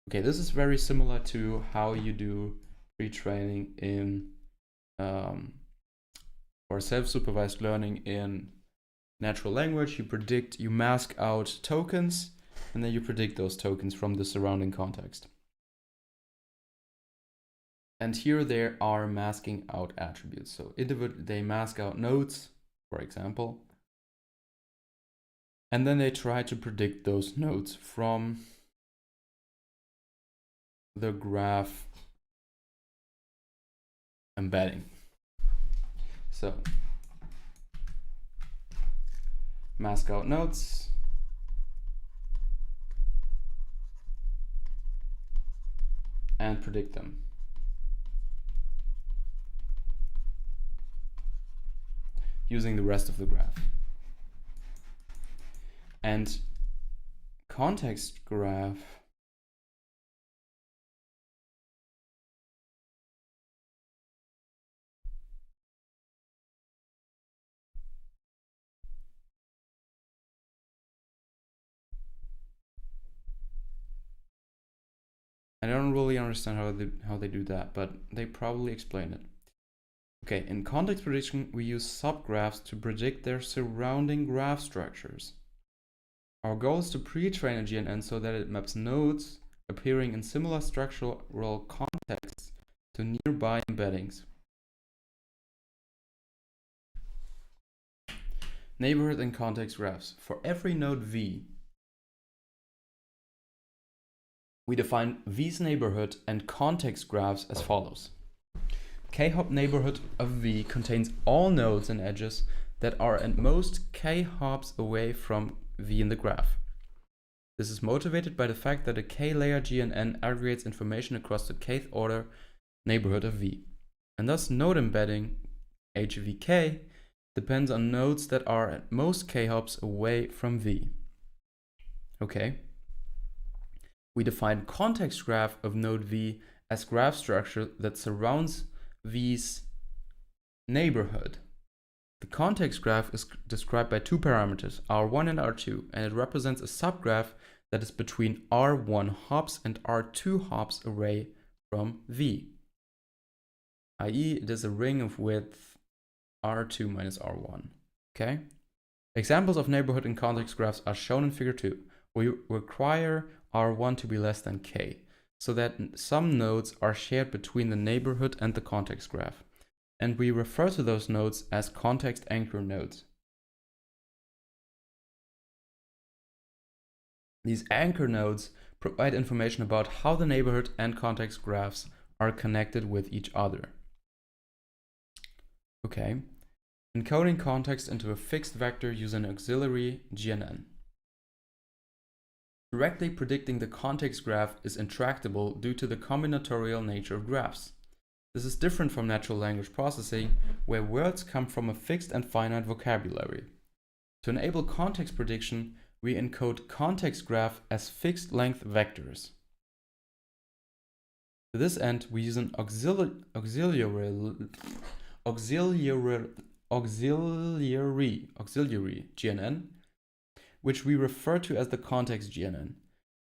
Okay, this is very similar to how you do pre-training in or self-supervised learning in natural language. You mask out tokens, and then you predict those tokens from the surrounding context. And here they are masking out attributes. So they mask out nodes, for example, and then they try to predict those nodes from the graph embedding. So mask out nodes, and predict them. Using the rest of the graph. And context graph I don't really understand how they do that, but they probably explain it. Okay, in context prediction, we use subgraphs to predict their surrounding graph structures. Our goal is to pre-train a GNN so that it maps nodes appearing in similar structural contexts to nearby embeddings. Neighborhood and context graphs. For every node V, we define V's neighborhood and context graphs as follows. K-hop neighborhood of V contains all nodes and edges that are at most k hops away from V in the graph. This is motivated by the fact that a k-layer GNN aggregates information across the kth order neighborhood of V, and thus node embedding HVK depends on nodes that are at most k hops away from V. Okay. We define context graph of node V as graph structure that surrounds V's neighborhood. The context graph is described by two parameters, R1 and R2, and it represents a subgraph that is between R1 hops and R2 hops away from V, i.e. it is a ring of width R2 minus R1. Okay? Examples of neighborhood and context graphs are shown in figure 2. We require R1 to be less than K, so that some nodes are shared between the neighborhood and the context graph. And we refer to those nodes as context anchor nodes. These anchor nodes provide information about how the neighborhood and context graphs are connected with each other. Okay, encoding context into a fixed vector using an auxiliary GNN. Directly predicting the context graph is intractable due to the combinatorial nature of graphs. This is different from natural language processing, where words come from a fixed and finite vocabulary. To enable context prediction, we encode context graph as fixed length vectors. To this end, we use an auxiliary GNN, which we refer to as the context GNN.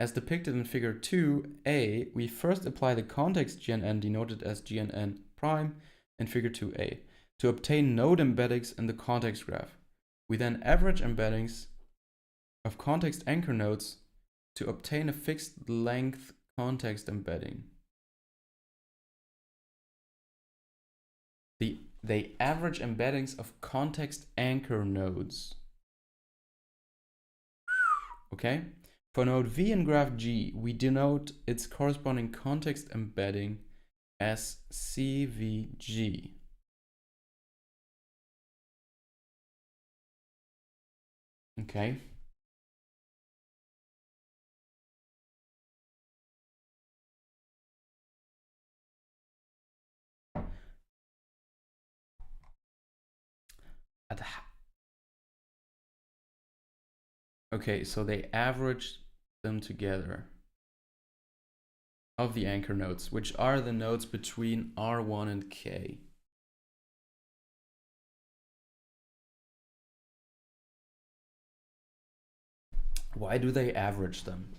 As depicted in figure 2a, we first apply the context GNN denoted as GNN prime in figure 2a to obtain node embeddings in the context graph. We then average embeddings of context anchor nodes to obtain a fixed length context embedding. They average embeddings of context anchor nodes. Okay? For node V in graph G, we denote its corresponding context embedding as CVG. Okay. Okay, so they average them together of the anchor nodes, which are the nodes between R1 and K. Why do they average them?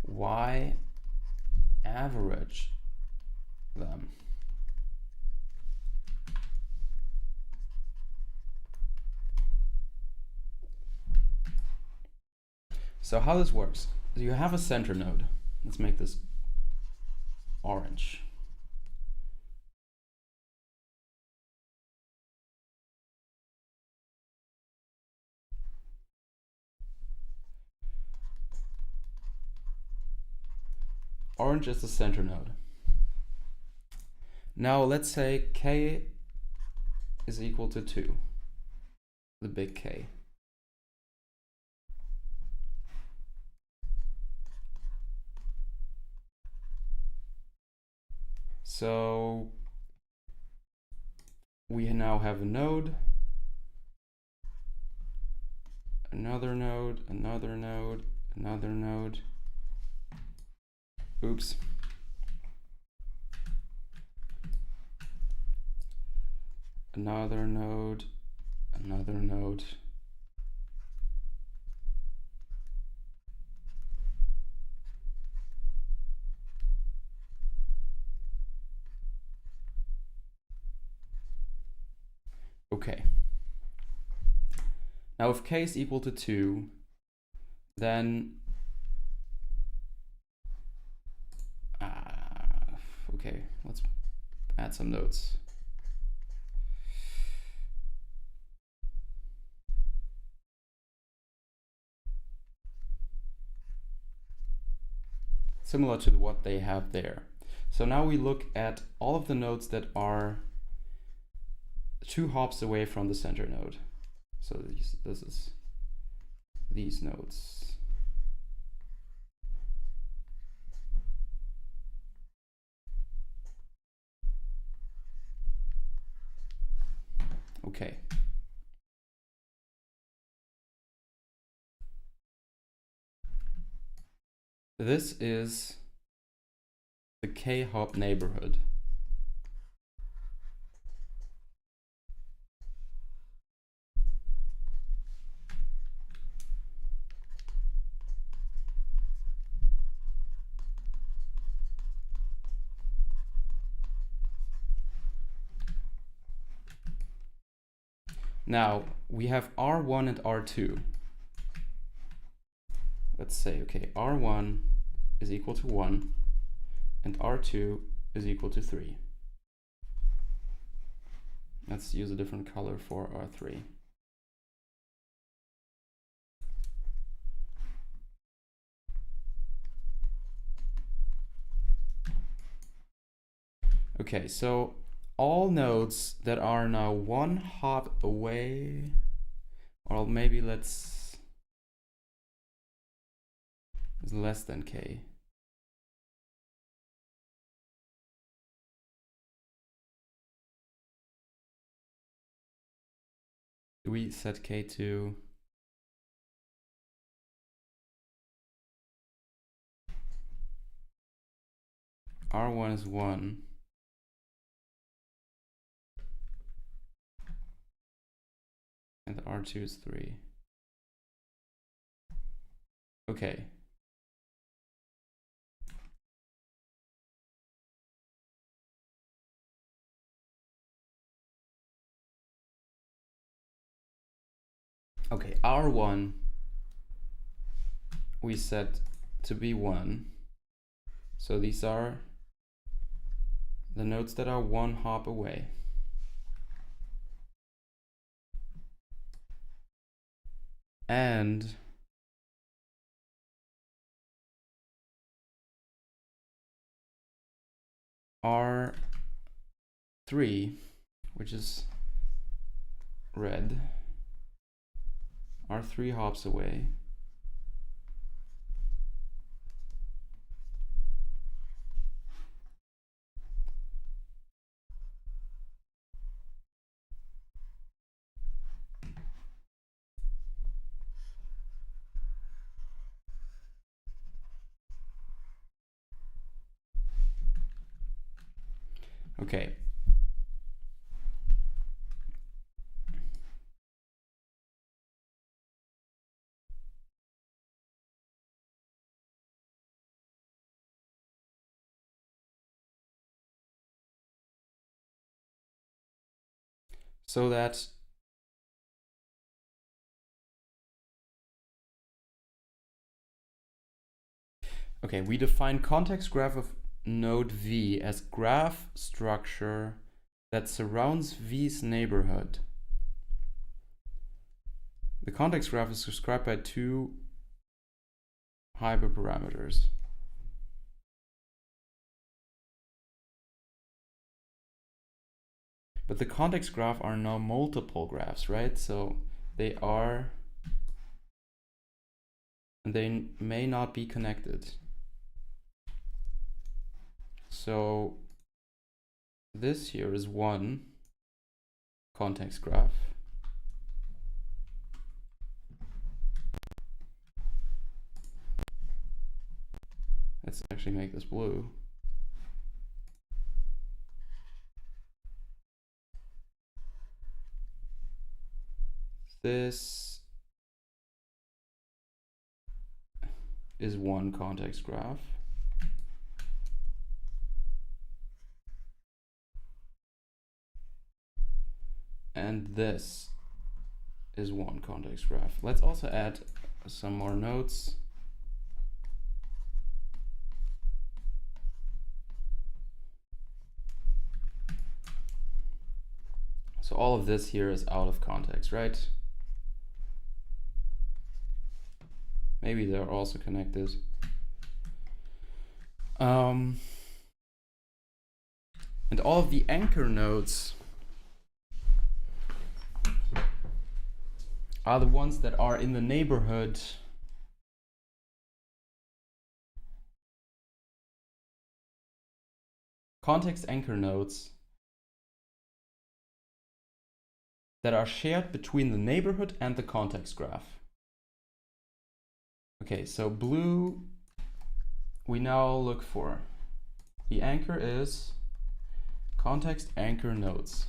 Why average them? So how this works, you have a center node. Let's make this orange. Orange is the center node. Now let's say K is equal to 2, the big K. So we now have a node, another node, another node, another node. Oops. Another node, another node. Okay. Now if k is equal to 2, then okay, let's add some nodes. Similar to what they have there. So now we look at all of the nodes that are 2 hops away from the center node. So this is these nodes. Okay. This is the k-hop neighborhood. Now we have R1 and R2. Let's say, okay, R1 is equal to 1 and R2 is equal to 3. Let's use a different color for R3. Okay, so all nodes that are now 1 hop away, or maybe let's is less than k. Do we set k to R1 is 1. And R2 is 3. Okay. Okay, R1 we set to be 1. So these are the nodes that are 1 hop away. And R3, which is red, are 3 hops away. Okay. So that okay, we define context graph of node V as graph structure that surrounds V's neighborhood. The context graph is described by 2 hyperparameters. But the context graph are now multiple graphs, right? So they may not be connected. So this here is one context graph. Let's actually make this blue. This is one context graph. And this is one context graph. Let's also add some more nodes. So all of this here is out of context, right? Maybe they're also connected. And all of the anchor nodes are the ones that are in the neighborhood context anchor nodes that are shared between the neighborhood and the context graph. Okay, so blue, we now look for. The anchor is context anchor nodes.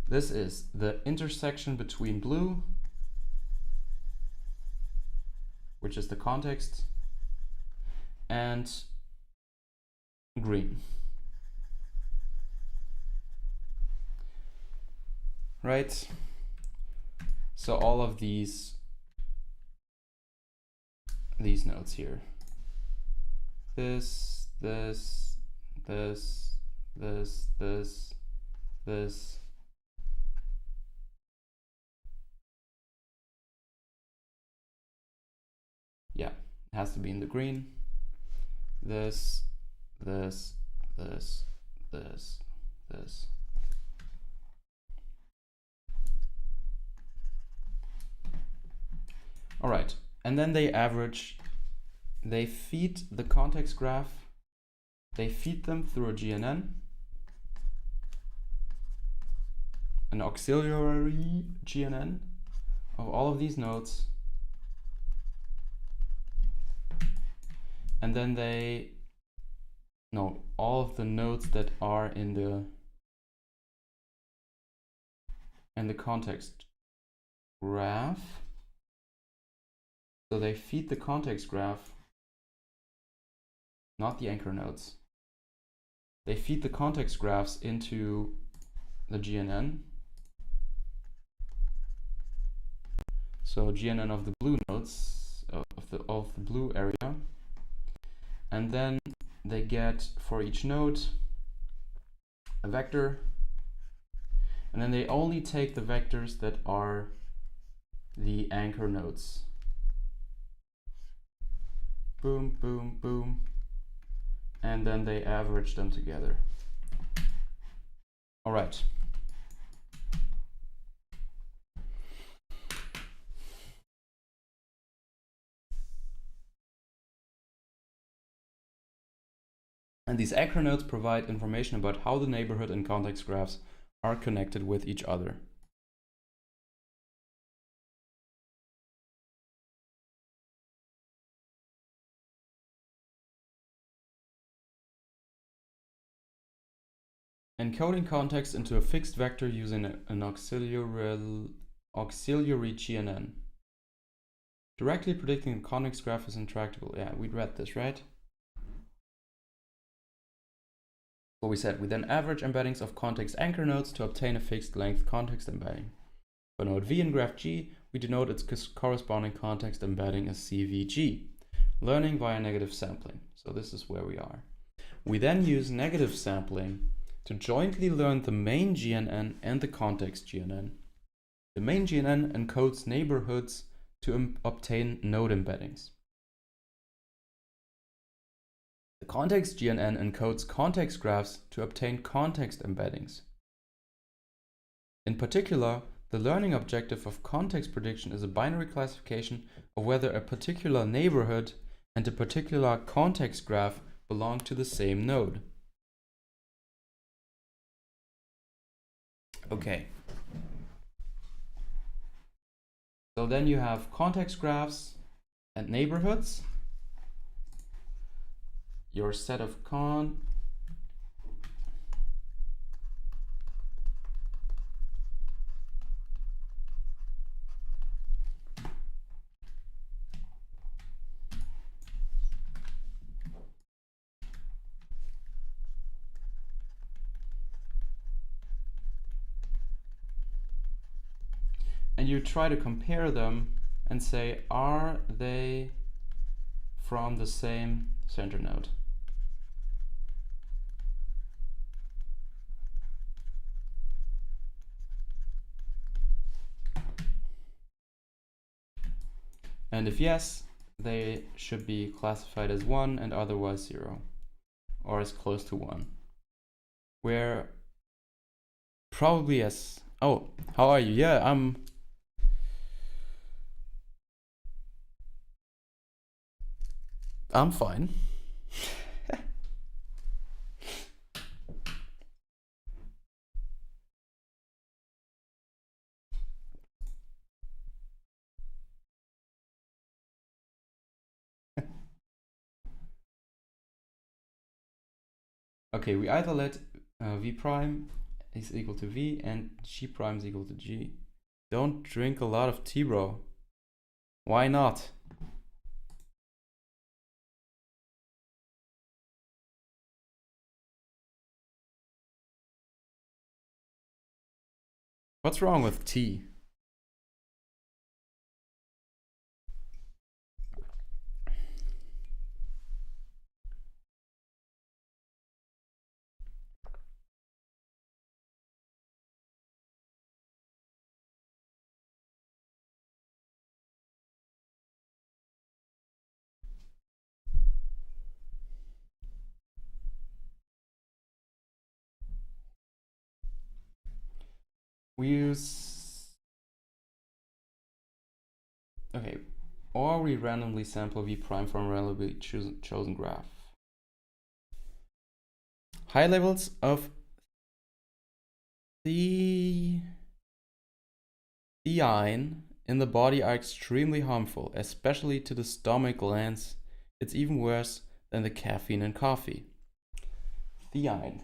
This is the intersection between blue, which is the context, and green. Right? So all of these nodes here. This. Yeah, it has to be in the green. This. All right, and then they average, they feed the context graph, they feed them through a GNN, an auxiliary GNN of all of these nodes. And then all of the nodes that are in the context graph. So they feed the context graph, not the anchor nodes. They feed the context graphs into the GNN. So GNN of the blue nodes, of the blue area. And then they get, for each node, a vector. And then they only take the vectors that are the anchor nodes. Boom, boom, boom. And then they average them together. All right. And these anchor nodes provide information about how the neighborhood and context graphs are connected with each other. Encoding context into a fixed vector using an auxiliary GNN. Directly predicting the context graph is intractable. Yeah, we read this, right? What we said, we then average embeddings of context anchor nodes to obtain a fixed length context embedding. For node V in graph G, we denote its corresponding context embedding as CVG, learning via negative sampling. So this is where we are. We then use negative sampling to jointly learn the main GNN and the context GNN. The main GNN encodes neighborhoods to obtain node embeddings. The context GNN encodes context graphs to obtain context embeddings. In particular, the learning objective of context prediction is a binary classification of whether a particular neighborhood and a particular context graph belong to the same node. Okay. So then you have context graphs and neighborhoods. Your set of and you try to compare them and say, are they from the same center node? And if yes, they should be classified as 1 and otherwise 0, or as close to 1. Where probably as, oh, how are you? Yeah, I'm fine. Okay, we either let v prime is equal to v and g prime is equal to g. Don't drink a lot of tea, bro. Why not? What's wrong with tea? We use, okay, or we randomly sample v prime from a randomly chosen graph. High levels of theine in the body are extremely harmful, especially to the stomach glands. It's even worse than the caffeine in coffee. Theine.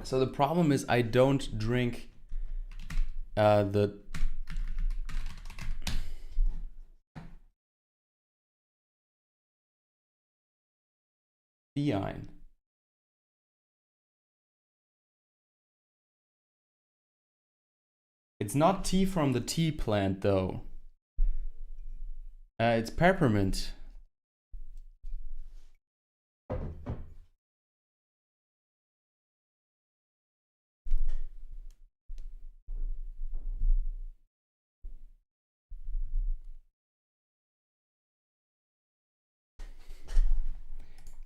So the problem is I don't drink the theine. It's not tea from the tea plant though. It's peppermint.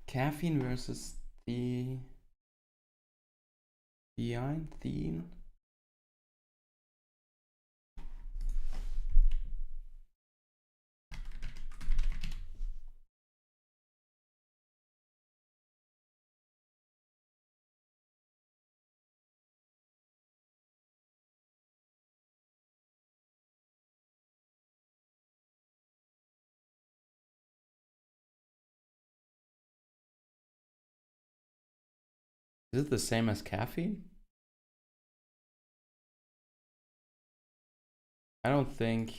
Caffeine versus theine. Is it the same as caffeine? I don't think.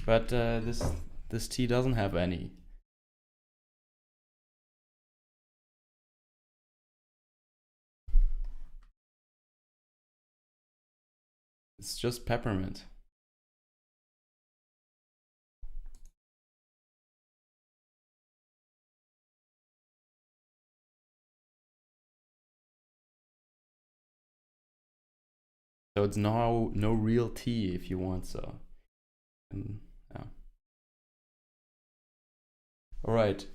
But this tea doesn't have any. It's just peppermint. So it's no real T if you want so. And, yeah. All right.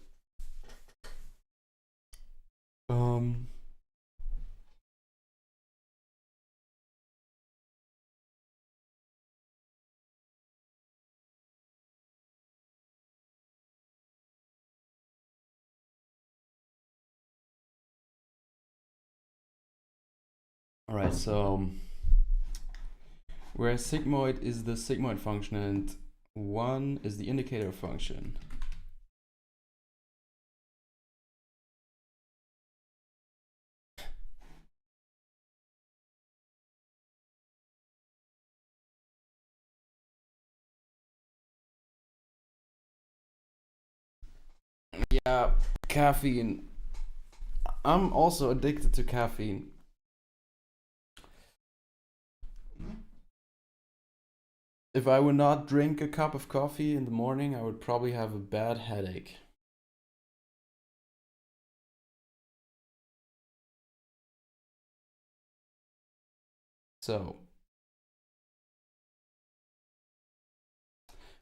All right, so where sigmoid is the sigmoid function and 1 is the indicator function. Yeah, caffeine. I'm also addicted to caffeine. If I would not drink a cup of coffee in the morning, I would probably have a bad headache. So,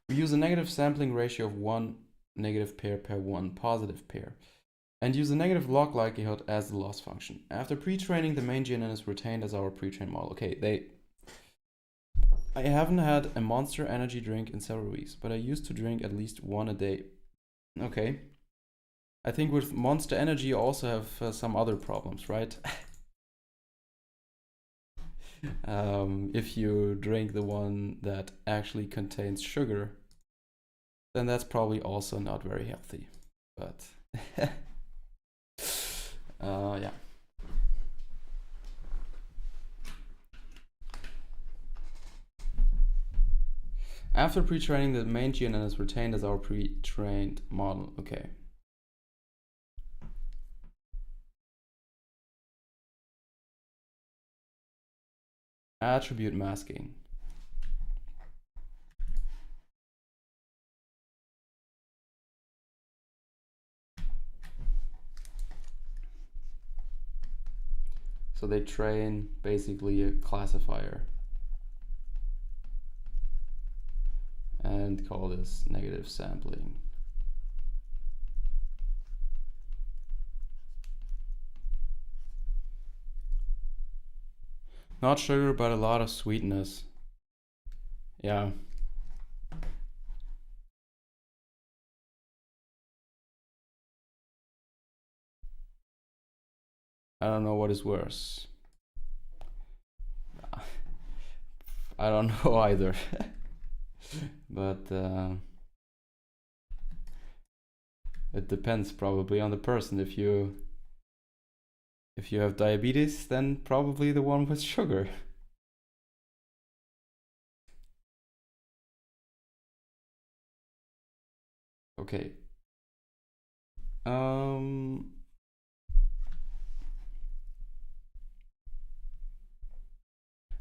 we use a negative sampling ratio of 1 negative pair per 1 positive pair, and use the negative log likelihood as the loss function. After pre-training, the main GNN is retained as our pre-trained model. Okay, I haven't had a Monster energy drink in several weeks, but I used to drink at least 1 a day. Okay. I think with Monster energy you also have some other problems, right? If you drink the one that actually contains sugar, then that's probably also not very healthy. But yeah. After pre-training, the main GNN is retained as our pre-trained model. Okay. Attribute masking. So they train basically a classifier and call this negative sampling. Not sugar, but a lot of sweetness. Yeah. I don't know what is worse. I don't know either. But it depends probably on the person. If you have diabetes, then probably the one with sugar. Okay.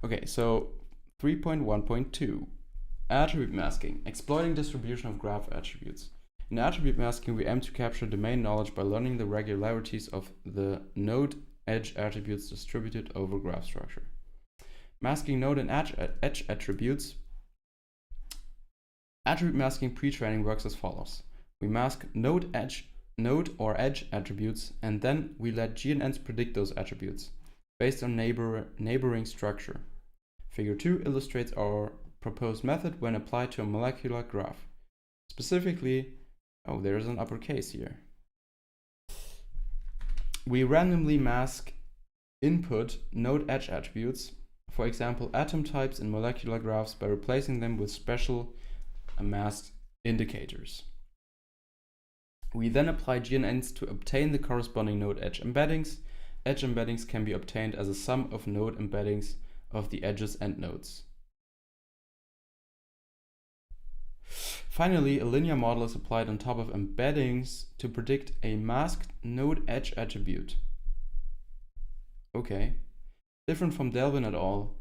Okay, so 3.1.2, attribute masking, exploiting distribution of graph attributes. In attribute masking, we aim to capture domain knowledge by learning the regularities of the node edge attributes distributed over graph structure. Masking node and edge attributes. Attribute masking pre-training works as follows. We mask node or edge attributes, and then we let GNNs predict those attributes based on neighboring structure. Figure 2 illustrates our proposed method when applied to a molecular graph. Specifically, oh, there's an uppercase here. We randomly mask input node edge attributes, for example, atom types in molecular graphs, by replacing them with special masked indicators. We then apply GNNs to obtain the corresponding node edge embeddings. Edge embeddings can be obtained as a sum of node embeddings of the edges and nodes. Finally, a linear model is applied on top of embeddings to predict a masked node edge attribute. Okay. Different from Delvin et al.,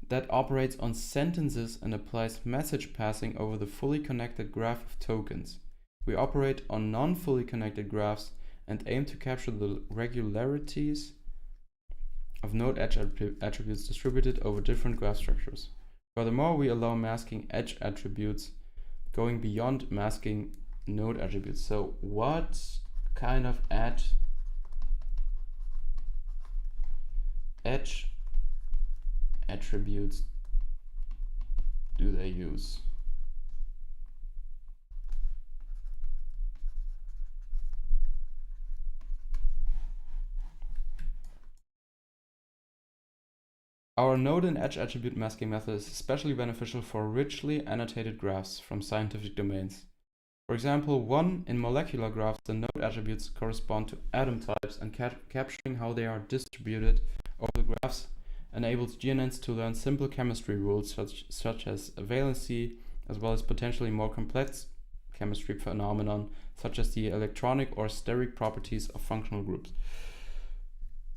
that operates on sentences and applies message passing over the fully connected graph of tokens. We operate on non-fully connected graphs and aim to capture the regularities of node edge attributes distributed over different graph structures. Furthermore, we allow masking edge attributes going beyond masking node attributes. So what kind of edge attributes do they use? Our node and edge attribute masking method is especially beneficial for richly annotated graphs from scientific domains. For example, in molecular graphs, the node attributes correspond to atom types, and capturing how they are distributed over the graphs enables GNNs to learn simple chemistry rules such as valency, as well as potentially more complex chemistry phenomenon such as the electronic or steric properties of functional groups.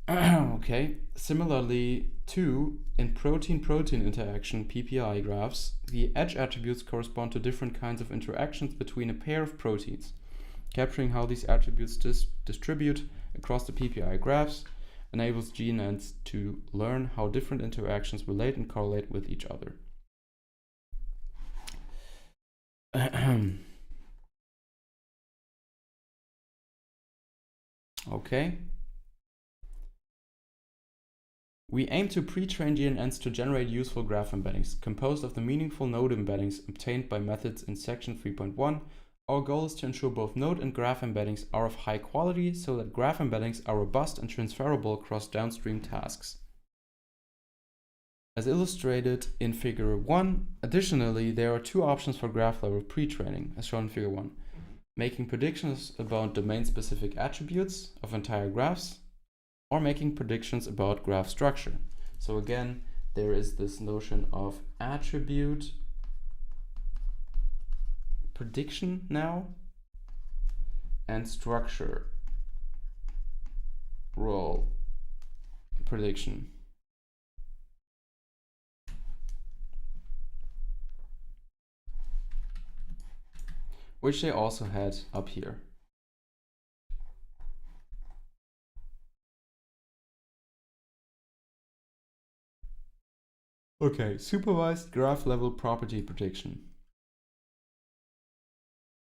Okay, similarly too, in protein-protein interaction PPI graphs, the edge attributes correspond to different kinds of interactions between a pair of proteins. Capturing how these attributes distribute across the PPI graphs enables GNNs to learn how different interactions relate and correlate with each other. Okay. We aim to pre-train GNNs to generate useful graph embeddings, composed of the meaningful node embeddings obtained by methods in section 3.1. Our goal is to ensure both node and graph embeddings are of high quality so that graph embeddings are robust and transferable across downstream tasks. As illustrated in figure 1, additionally, there are two options for graph level pre-training, as shown in figure 1. Making predictions about domain-specific attributes of entire graphs, or making predictions about graph structure. So again, there is this notion of attribute prediction now and structure role prediction. Which they also had up here. Okay, supervised graph level property prediction.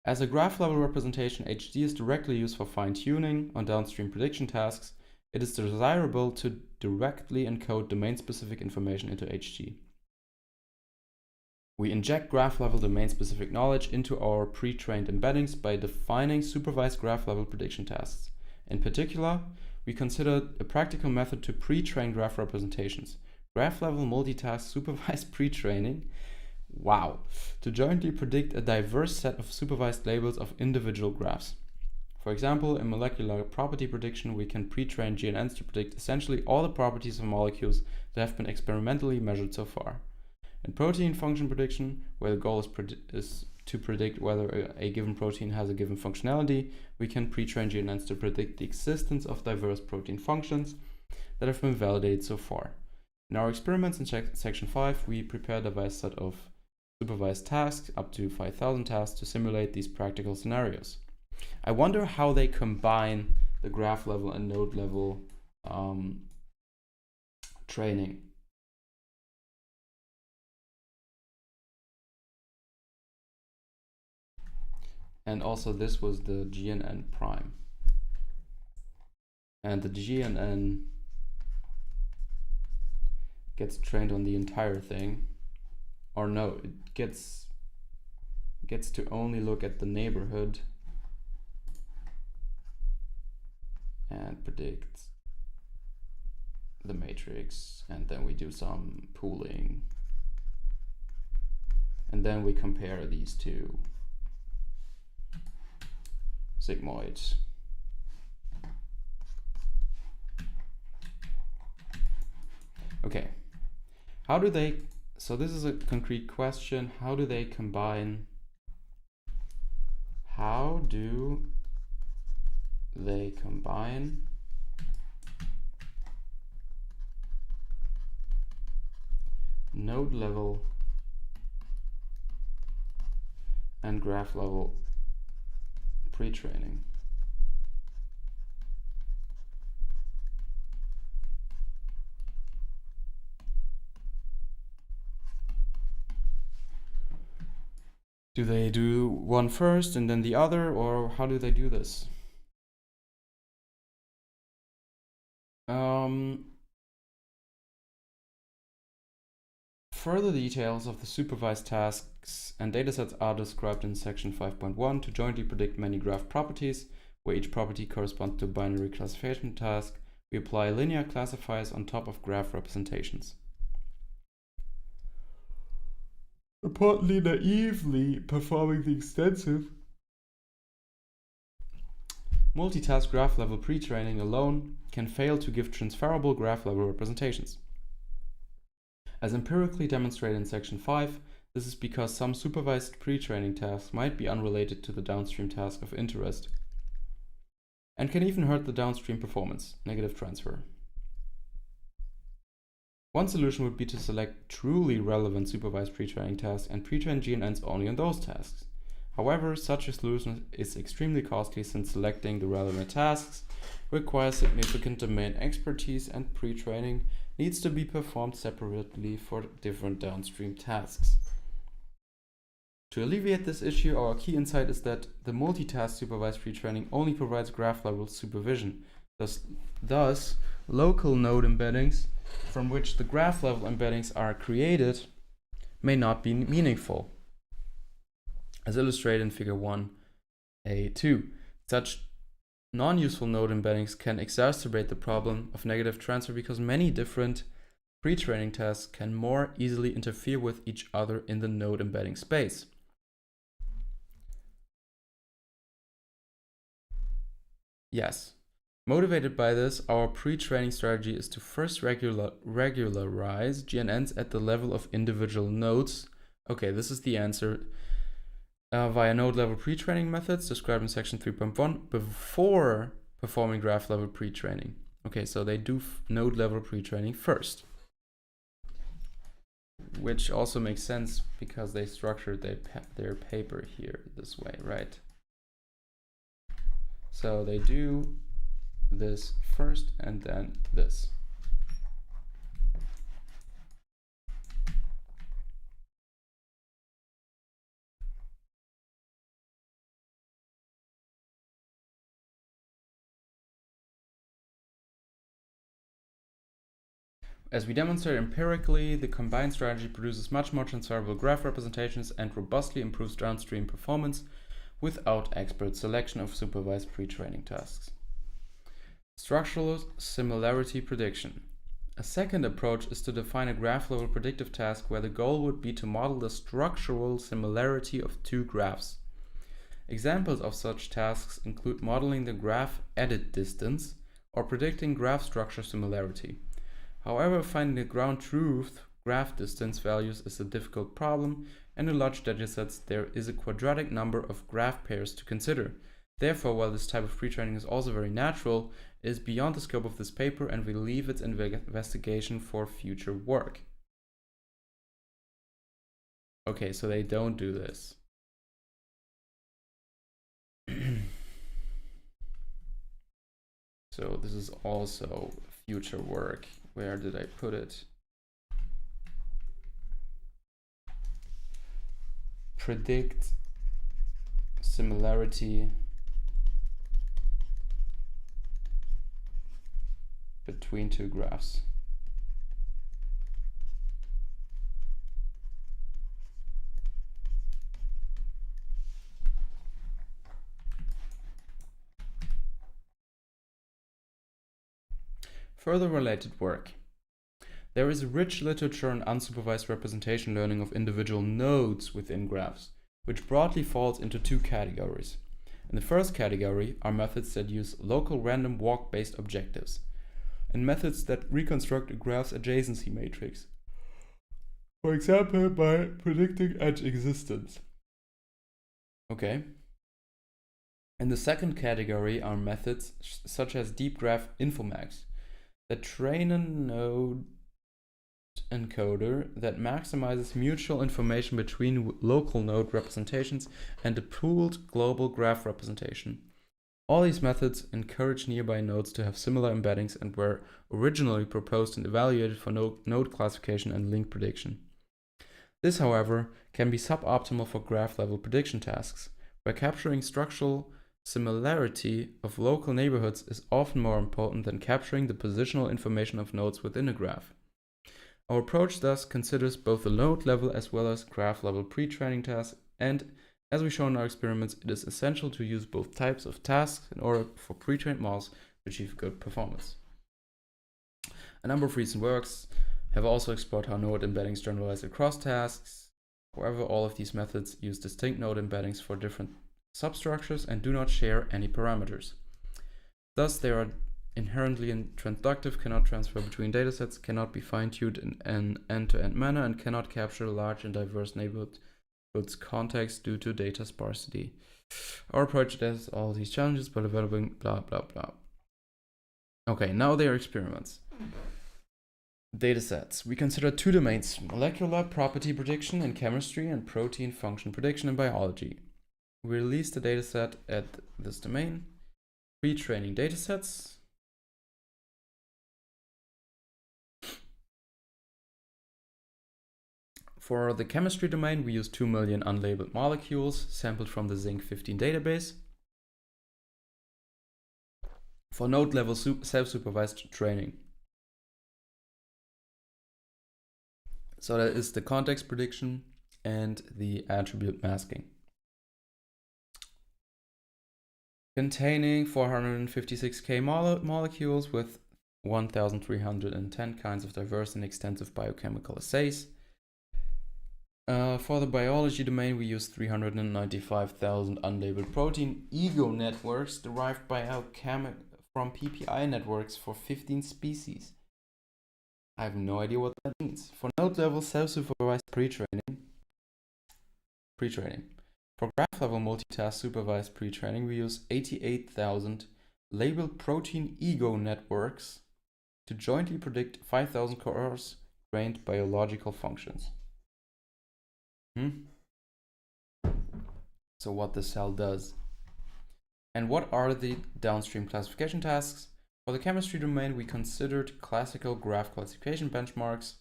As a graph level representation, HD is directly used for fine-tuning on downstream prediction tasks. It is desirable to directly encode domain-specific information into HG. We inject graph level domain-specific knowledge into our pre-trained embeddings by defining supervised graph level prediction tasks. In particular, we consider a practical method to pre-train graph representations. Graph level multitask supervised pre-training, wow, to jointly predict a diverse set of supervised labels of individual graphs. For example, in molecular property prediction, we can pre-train GNNs to predict essentially all the properties of molecules that have been experimentally measured so far. In protein function prediction, where the goal is to predict whether a given protein has a given functionality, we can pre-train GNNs to predict the existence of diverse protein functions that have been validated so far. In our experiments in section 5, we prepared a diverse set of supervised tasks, up to 5,000 tasks, to simulate these practical scenarios. I wonder how they combine the graph level and node level training. And also this was the GNN prime. And the GNN gets trained on the entire thing. Or no, it gets to only look at the neighborhood and predict the matrix, and then we do some pooling, and then we compare these two sigmoids. Okay, how do they, so this is a concrete question, how do they combine, node level and graph level pre-training? Do they do one first and then the other, or how do they do this? Further details of the supervised tasks and datasets are described in section 5.1 to jointly predict many graph properties, where each property corresponds to a binary classification task. We apply linear classifiers on top of graph representations. Reportedly naively performing the extensive multitask graph level pre-training alone can fail to give transferable graph level representations. As empirically demonstrated in section 5, this is because some supervised pre-training tasks might be unrelated to the downstream task of interest and can even hurt the downstream performance, negative transfer. One solution would be to select truly relevant supervised pre-training tasks and pre-train GNNs only on those tasks. However, such a solution is extremely costly since selecting the relevant tasks requires significant domain expertise and pre-training needs to be performed separately for different downstream tasks. To alleviate this issue, our key insight is that the multitask supervised pre-training only provides graph-level supervision. Thus, local node embeddings from which the graph-level embeddings are created may not be meaningful, as illustrated in figure 1a2. Such non-useful node embeddings can exacerbate the problem of negative transfer because many different pre-training tasks can more easily interfere with each other in the node embedding space. Yes, motivated by this, our pre-training strategy is to first regularize GNNs at the level of individual nodes. Okay, this is the answer. Via node-level pre-training methods described in section 3.1 before performing graph-level pre-training. Okay, so they do node-level pre-training first, which also makes sense because they structured their paper here this way, right? So they do this first and then this. As we demonstrate empirically, the combined strategy produces much more transferable graph representations and robustly improves downstream performance without expert selection of supervised pre-training tasks. Structural similarity prediction. A second approach is to define a graph-level predictive task where the goal would be to model the structural similarity of two graphs. Examples of such tasks include modeling the graph edit distance or predicting graph structure similarity. However, finding the ground truth graph distance values is a difficult problem, and in large datasets there is a quadratic number of graph pairs to consider. Therefore, while this type of pre-training is also very natural, it is beyond the scope of this paper and we leave its investigation for future work. Okay, so they don't do this. So this is also future work. Where did I put it? Predict similarity between two graphs. Further related work. There is rich literature on unsupervised representation learning of individual nodes within graphs, which broadly falls into two categories. In the first category are methods that use local random walk-based objectives, and methods that reconstruct a graph's adjacency matrix, for example by predicting edge existence. Okay. In the second category are methods such as deep graph infomax that train a node encoder that maximizes mutual information between local node representations and a pooled global graph representation. All these methods encourage nearby nodes to have similar embeddings and were originally proposed and evaluated for node classification and link prediction. This, however, can be suboptimal for graph-level prediction tasks, where capturing structural similarity of local neighborhoods is often more important than capturing the positional information of nodes within a graph. Our approach thus considers both the node level as well as graph level pre-training tasks, and as we show in our experiments, it is essential to use both types of tasks in order for pre-trained models to achieve good performance. A number of recent works have also explored how node embeddings generalize across tasks. However, all of these methods use distinct node embeddings for different substructures and do not share any parameters. Thus, they are inherently introductive, cannot transfer between datasets, cannot be fine-tuned in an end-to-end manner, and cannot capture large and diverse neighborhoods context due to data sparsity. Our approach addresses all these challenges by developing blah blah blah. Okay, now they are experiments. Datasets. We consider two domains: molecular property prediction in chemistry and protein function prediction in biology. We released a dataset at this domain. Pre-training datasets. For the chemistry domain, we use 2 million unlabeled molecules sampled from the Zinc 15 database. For node level self-supervised training. So that is the context prediction and the attribute masking. Containing 456K molecules with 1,310 kinds of diverse and extensive biochemical assays. For the biology domain, we use 395,000 unlabeled protein ego networks derived from PPI networks for 15 species. I have no idea what that means. For node level self-supervised pre-training. For graph level multitask supervised pre-training, we use 88,000 labeled protein ego networks to jointly predict 5,000 coarse-grained biological functions. So what the cell does. And what are the downstream classification tasks? For the chemistry domain, we considered classical graph classification benchmarks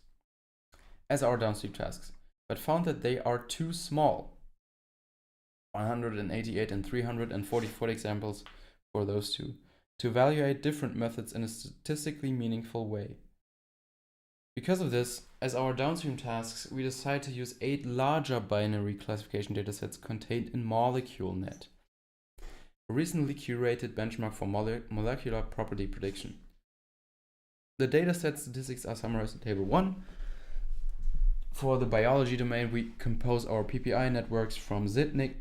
as our downstream tasks, but found that they are too small. 188 and 344 examples for those two, to evaluate different methods in a statistically meaningful way. Because of this, as our downstream tasks, we decided to use 8 larger binary classification datasets contained in MoleculeNet, a recently curated benchmark for molecular property prediction. The dataset statistics are summarized in Table 1. For the biology domain, we compose our PPI networks from ZITNIC,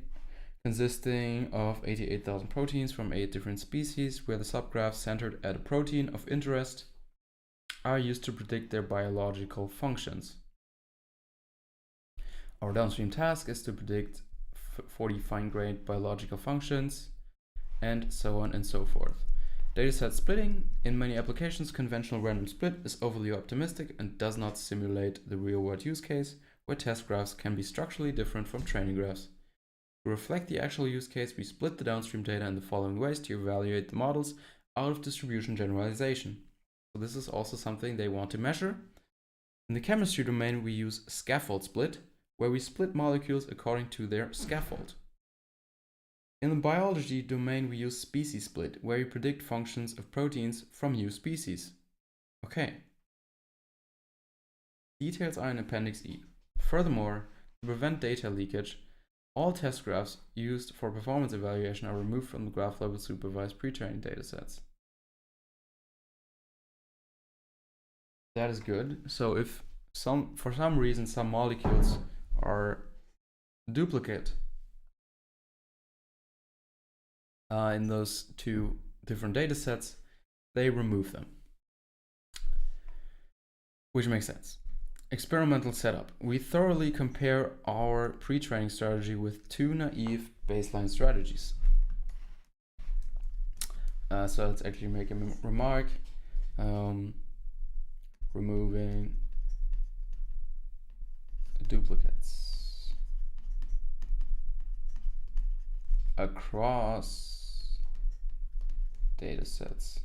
consisting of 88,000 proteins from 8 different species, where the subgraphs centered at a protein of interest are used to predict their biological functions. Our downstream task is to predict 40 fine-grained biological functions, and so on and so forth. Dataset splitting. In many applications, conventional random split is overly optimistic and does not simulate the real-world use case, where test graphs can be structurally different from training graphs. To reflect the actual use case, we split the downstream data in the following ways to evaluate the models out of distribution generalization. So this is also something they want to measure. In the chemistry domain, we use scaffold split, where we split molecules according to their scaffold. In the biology domain, we use species split, where we predict functions of proteins from new species. Okay. Details are in Appendix E. Furthermore, to prevent data leakage, all test graphs used for performance evaluation are removed from the graph level supervised pre-training datasets. That is good. So if for some reason some molecules are duplicate in those two different datasets, they remove them, which makes sense. Experimental setup. We thoroughly compare our pre-training strategy with 2 naive baseline strategies. So let's actually make a remark. Removing duplicates across datasets.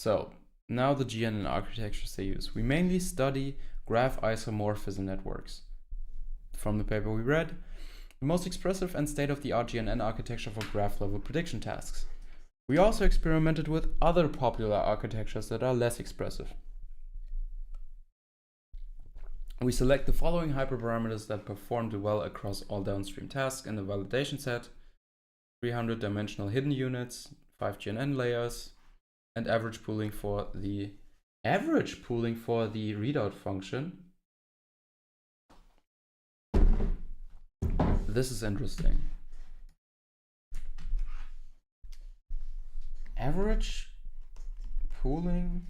So now the GNN architectures they use. We mainly study graph isomorphism networks. From the paper we read, the most expressive and state-of-the-art GNN architecture for graph-level prediction tasks. We also experimented with other popular architectures that are less expressive. We select the following hyperparameters that performed well across all downstream tasks in the validation set: 300-dimensional hidden units, 5 GNN layers, and average pooling for the readout function. This is interesting. Average pooling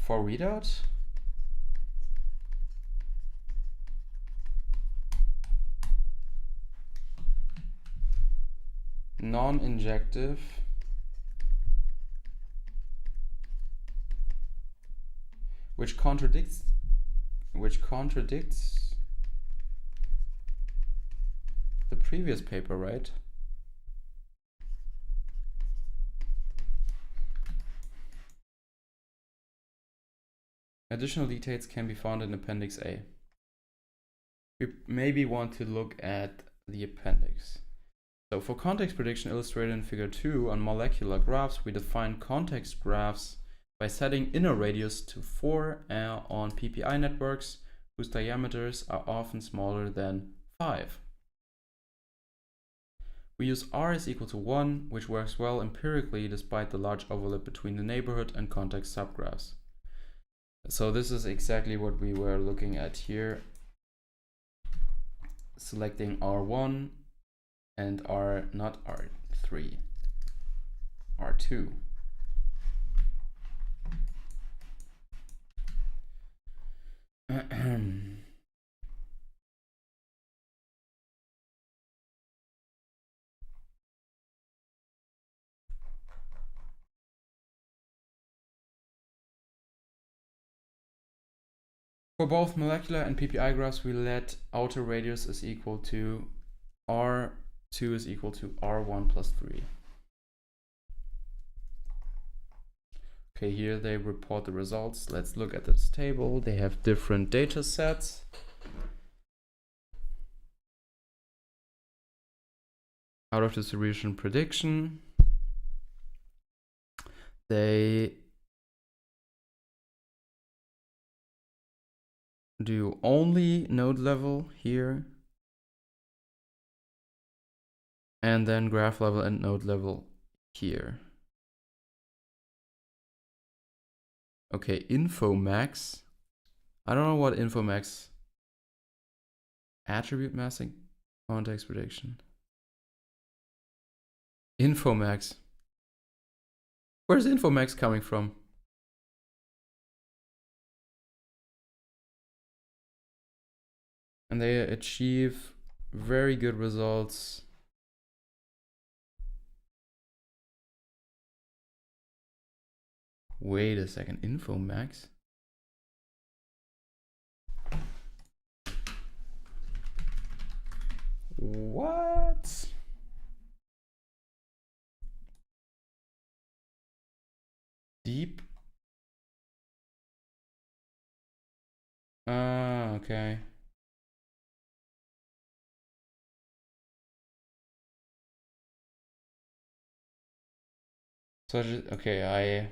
for readout? Non-injective which contradicts the previous paper, right? Additional details can be found in Appendix A. We maybe want to look at the appendix. So for context prediction illustrated in Figure 2 on molecular graphs, we define context graphs by setting inner radius to 4 on PPI networks whose diameters are often smaller than 5. We use R is equal to 1, which works well empirically despite the large overlap between the neighborhood and context subgraphs. So this is exactly what we were looking at here. Selecting R1 and not R3, R2. For both molecular and PPI graphs, we let outer radius is equal to R2 is equal to R1 plus 3. Okay, here they report the results. Let's look at this table. They have different data sets. Out of distribution prediction, they do only node level here, and then graph level and node level here. Okay, Infomax. I don't know what Infomax. Attribute massing, context prediction. Infomax. Where's Infomax coming from? And they achieve very good results. Wait a second, Infomax? What? Deep? Okay. So, okay,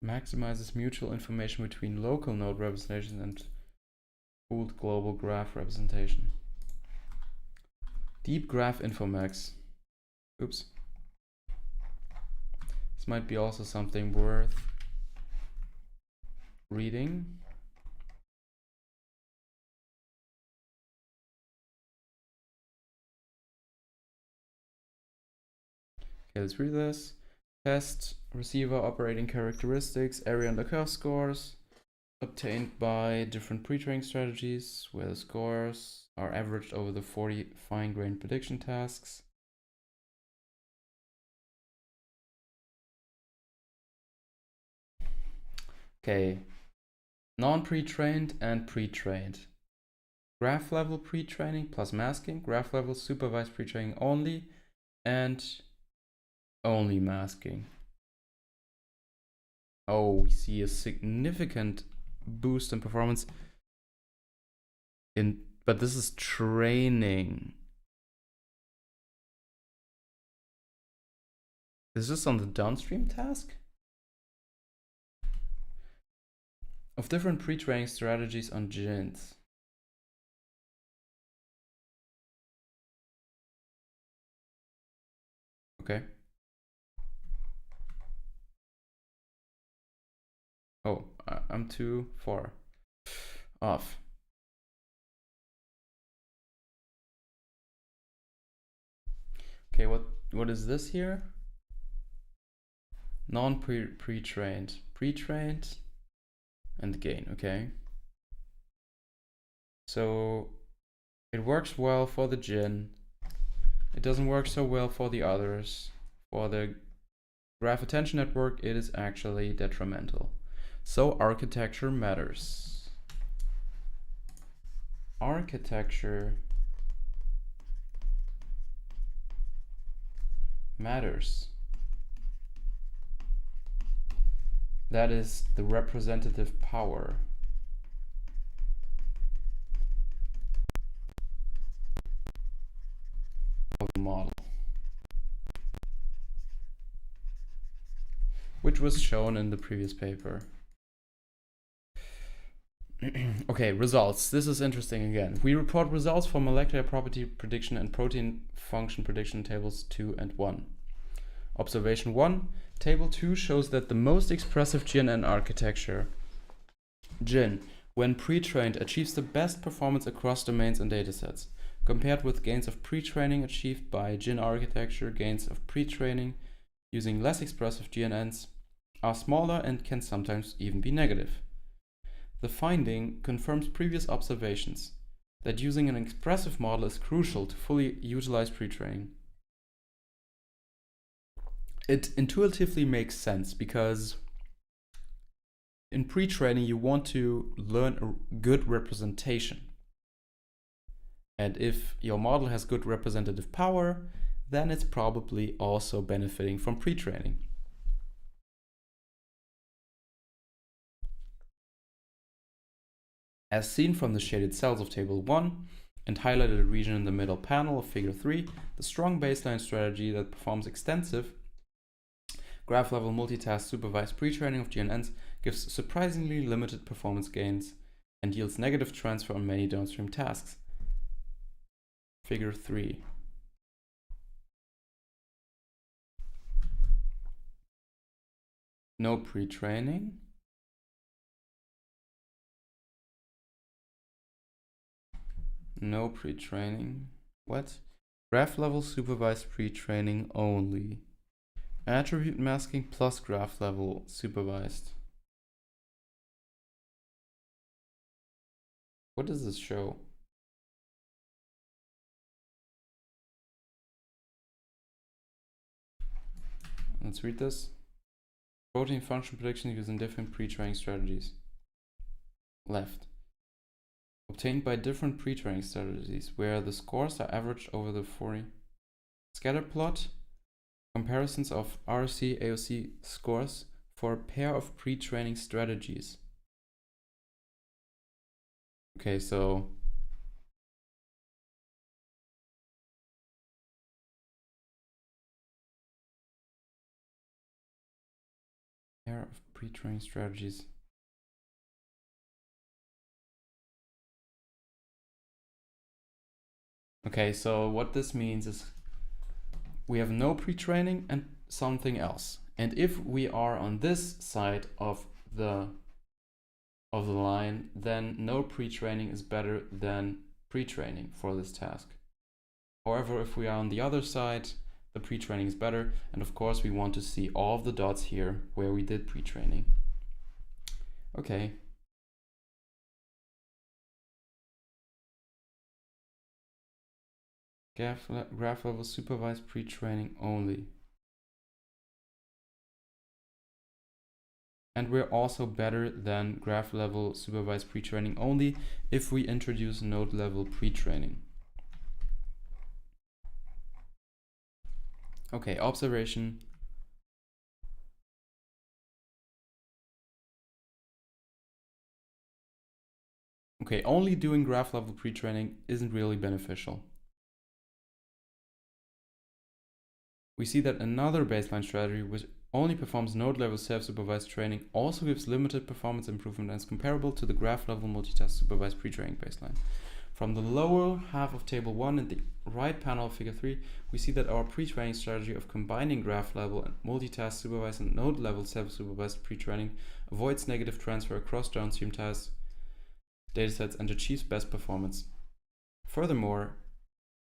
maximizes mutual information between local node representation and pooled global graph representation. Deep Graph Infomax. Oops. This might be also something worth reading. Okay, let's read this. Test receiver operating characteristics, area under curve scores obtained by different pre-training strategies, where the scores are averaged over the 40 fine-grained prediction tasks. Okay, Non-pre-trained and pre-trained. Graph level pre-training plus masking, graph level supervised pre-training only, and only masking. Oh, we see a significant boost in performance but this is training. Is this on the downstream task? Of different pre-training strategies on GINs. Okay. Oh, I'm too far off. Okay, what is this here? Non-pre-trained, pre-trained, and gain. Okay. So it works well for the GIN. It doesn't work so well for the others. For the graph attention network, it is actually detrimental. So architecture matters. Architecture matters. That is the representative power. Of the model, which was shown in the previous paper. Okay, results. This is interesting again. We report results for molecular property prediction and protein function prediction tables 2 and 1. Observation 1. Table 2 shows that the most expressive GNN architecture, GIN, when pre-trained, achieves the best performance across domains and datasets. Compared with gains of pre-training achieved by GIN architecture, gains of pre-training using less expressive GNNs are smaller and can sometimes even be negative. The finding confirms previous observations that using an expressive model is crucial to fully utilize pre-training. It intuitively makes sense because in pre-training you want to learn a good representation. And if your model has good representative power, then it's probably also benefiting from pre-training. As seen from the shaded cells of table 1 and highlighted region in the middle panel of figure 3, the strong baseline strategy that performs extensive graph-level multitask supervised pre-training of GNNs gives surprisingly limited performance gains and yields negative transfer on many downstream tasks. Figure 3. No pre-training. No pre-training. What? Graph level supervised pre-training only. Attribute masking plus graph level supervised. What does this show? Let's read this. Protein function prediction using different pre-training strategies. Left. Obtained by different pre-training strategies where the scores are averaged over the 40. Scatter plot. Comparisons of RC AOC scores for a pair of pre-training strategies. Okay, so pair of pre-training strategies. Okay, so what this means is we have no pre-training and something else. And if we are on this side of the line, then no pre-training is better than pre-training for this task. However, if we are on the other side, the pre-training is better. And of course, we want to see all of the dots here where we did pre-training. Okay. Graph level supervised pre-training only. And we're also better than graph level supervised pre-training only if we introduce node level pre-training. Okay, observation. Okay, only doing graph level pre-training isn't really beneficial. We see that another baseline strategy which only performs node level self-supervised training also gives limited performance improvement and is comparable to the graph level multitask supervised pre-training baseline. From the lower half of table 1 in the right panel of figure 3, we see that our pre-training strategy of combining graph level and multitask supervised and node level self-supervised pre-training avoids negative transfer across downstream tasks, datasets, and achieves best performance. Furthermore,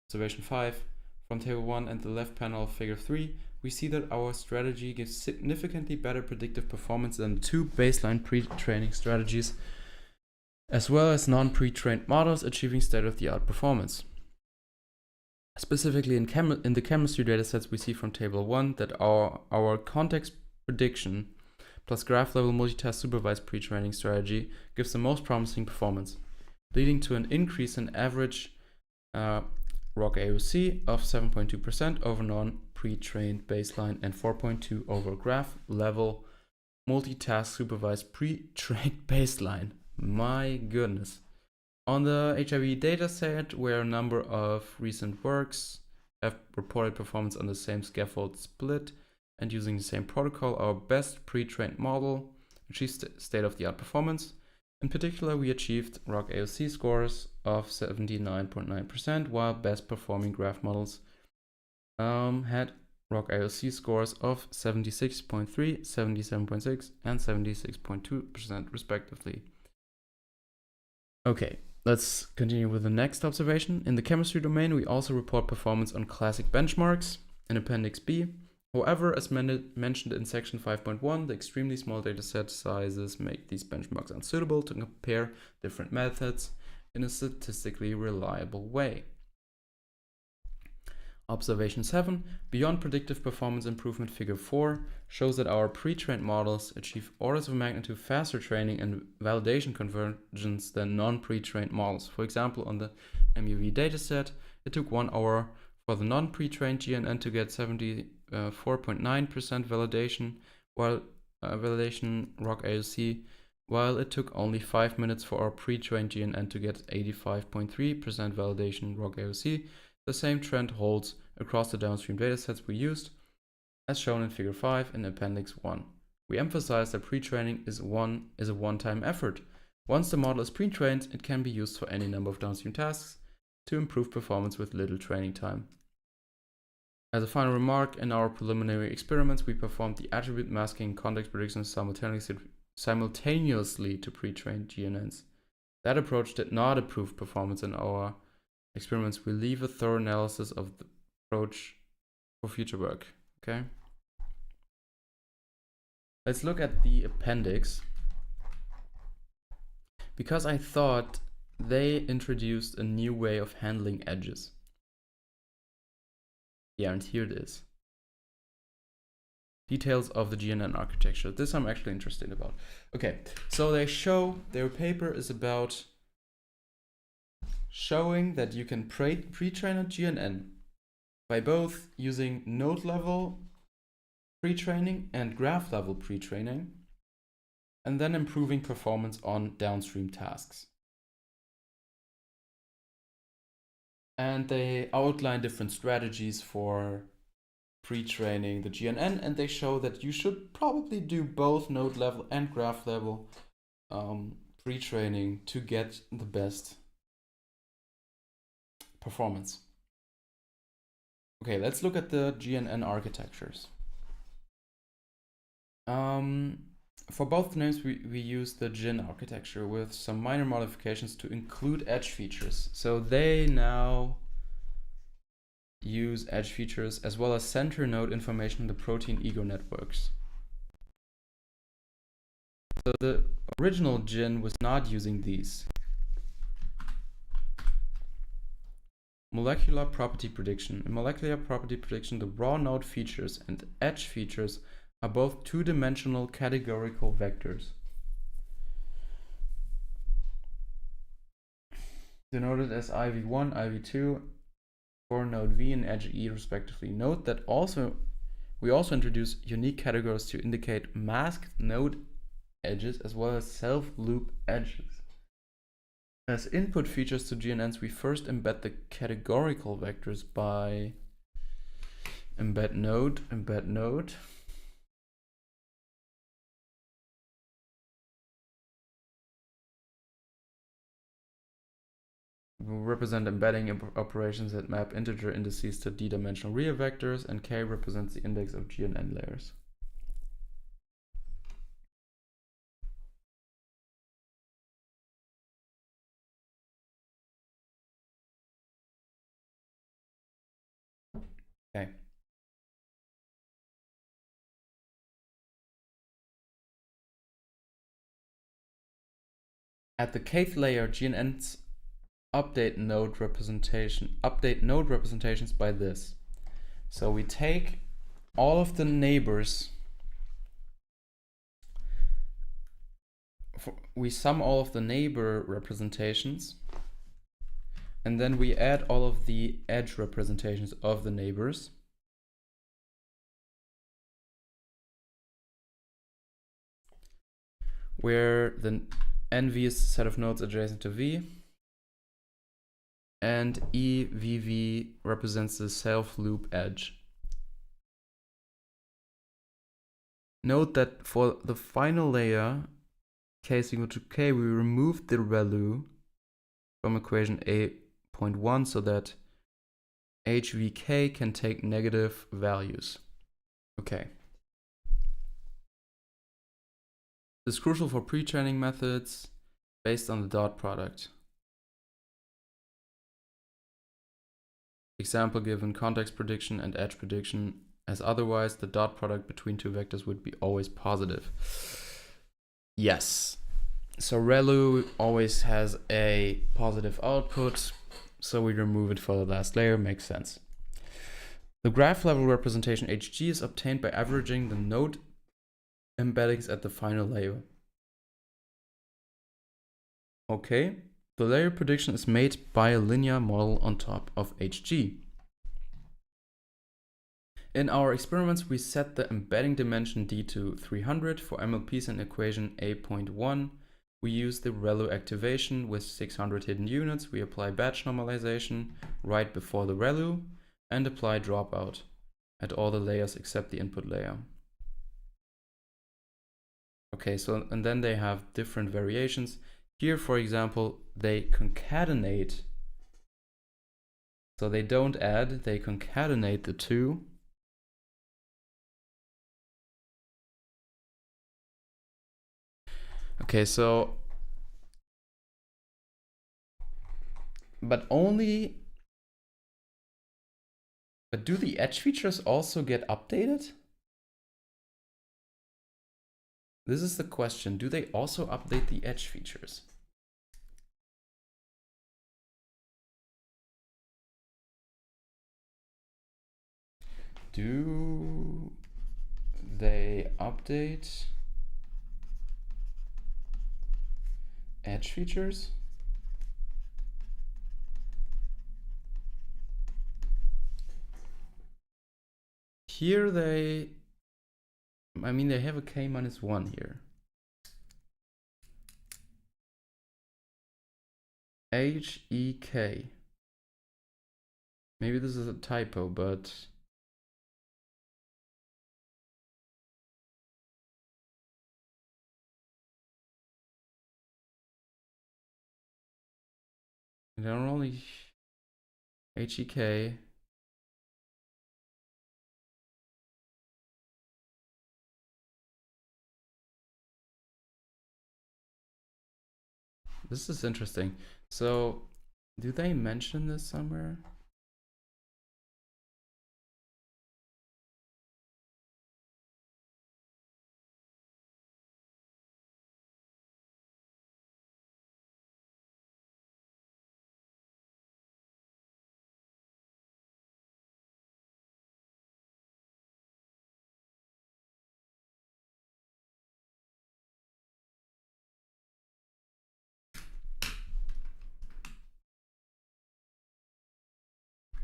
observation 5, from table 1 and the left panel of figure 3, we see that our strategy gives significantly better predictive performance than the two baseline pre-training strategies, as well as non-pre-trained models achieving state-of-the-art performance. Specifically in the chemistry datasets, we see from table 1 that our context prediction plus graph level multitask supervised pre-training strategy gives the most promising performance, leading to an increase in average ROC-AOC of 7.2% over non-pre-trained baseline and 4.2 over graph level multitask supervised pre-trained baseline. My goodness. On the HIV dataset, where a number of recent works have reported performance on the same scaffold split and using the same protocol, our best pre-trained model achieves state-of-the-art performance. In particular, we achieved ROC-AOC scores of 79.9%, while best performing graph models had ROC-AOC scores of 76.3, 77.6, and 76.2% respectively. Okay, let's continue with the next observation. In the chemistry domain, we also report performance on classic benchmarks in Appendix B. However, as mentioned in section 5.1, the extremely small dataset sizes make these benchmarks unsuitable to compare different methods in a statistically reliable way. Observation 7, beyond predictive performance improvement, figure 4 shows that our pre-trained models achieve orders of magnitude faster training and validation convergence than non-pre-trained models. For example, on the MUV dataset, it took 1 hour for the non-pre-trained GNN to get 74.9% validation, while validation ROC-AOC, while it took only 5 minutes for our pre-trained GNN to get 85.3% validation ROC-AOC. The same trend holds across the downstream datasets we used, as shown in figure 5 in Appendix 1. We emphasize that pre-training is a one-time effort. Once the model is pre-trained, it can be used for any number of downstream tasks to improve performance with little training time. As a final remark, in our preliminary experiments, we performed the attribute masking and context predictions simultaneously to pre-trained GNNs. That approach did not improve performance in our experiments. We leave a thorough analysis of the approach for future work. Okay. Let's look at the appendix, because I thought they introduced a new way of handling edges. Yeah, and here it is. Details of the GNN architecture. This I'm actually interested about. Okay, so they show, their paper is about showing that you can pre-train a GNN by both using node level pre-training and graph level pre-training, and then improving performance on downstream tasks. And they outline different strategies for pre-training the GNN, and they show that you should probably do both node level and graph level pre-training to get the best performance. Okay, let's look at the GNN architectures. For both names, we use the GIN architecture with some minor modifications to include edge features. So they now use edge features as well as center node information in the protein ego networks. So the original GIN was not using these. Molecular property prediction. In molecular property prediction, the raw node features and edge features are both two-dimensional categorical vectors, denoted as IV1, IV2 for node V and edge E respectively. Note that we also introduce unique categories to indicate masked node edges as well as self-loop edges. As input features to GNNs, we first embed the categorical vectors by embed node. We represent embedding operations that map integer indices to d-dimensional real vectors, and K represents the index of GNN layers. Okay. At the kth layer, GNNs update node representations by this. So we take all of the neighbors, we sum all of the neighbor representations, and then we add all of the edge representations of the neighbors. Where the NV is the set of nodes adjacent to V, and EVV represents the self-loop edge. Note that for the final layer, K is equal to K, we removed the value from equation A.1 so that HVK can take negative values. Okay. This is crucial for pre-training methods based on the dot product. Example given context prediction and edge prediction, as otherwise the dot product between two vectors would be always positive. Yes. So ReLU always has a positive output, so we remove it for the last layer, makes sense. The graph level representation HG is obtained by averaging the node embeddings at the final layer. Okay, the layer prediction is made by a linear model on top of HG. In our experiments, we set the embedding dimension D to 300 for MLPs in equation A.1. We use the ReLU activation with 600 hidden units. We apply batch normalization right before the ReLU and apply dropout at all the layers except the input layer. Okay, so and then they have different variations. Here, for example, they concatenate. So they don't add, they concatenate the two. Okay, so, but do the edge features also get updated? This is the question. Do they also update the edge features? Do they update edge features? Here they have a K-1 here. HEK. Maybe this is a typo, but they're only HEK. This is interesting. So, do they mention this somewhere?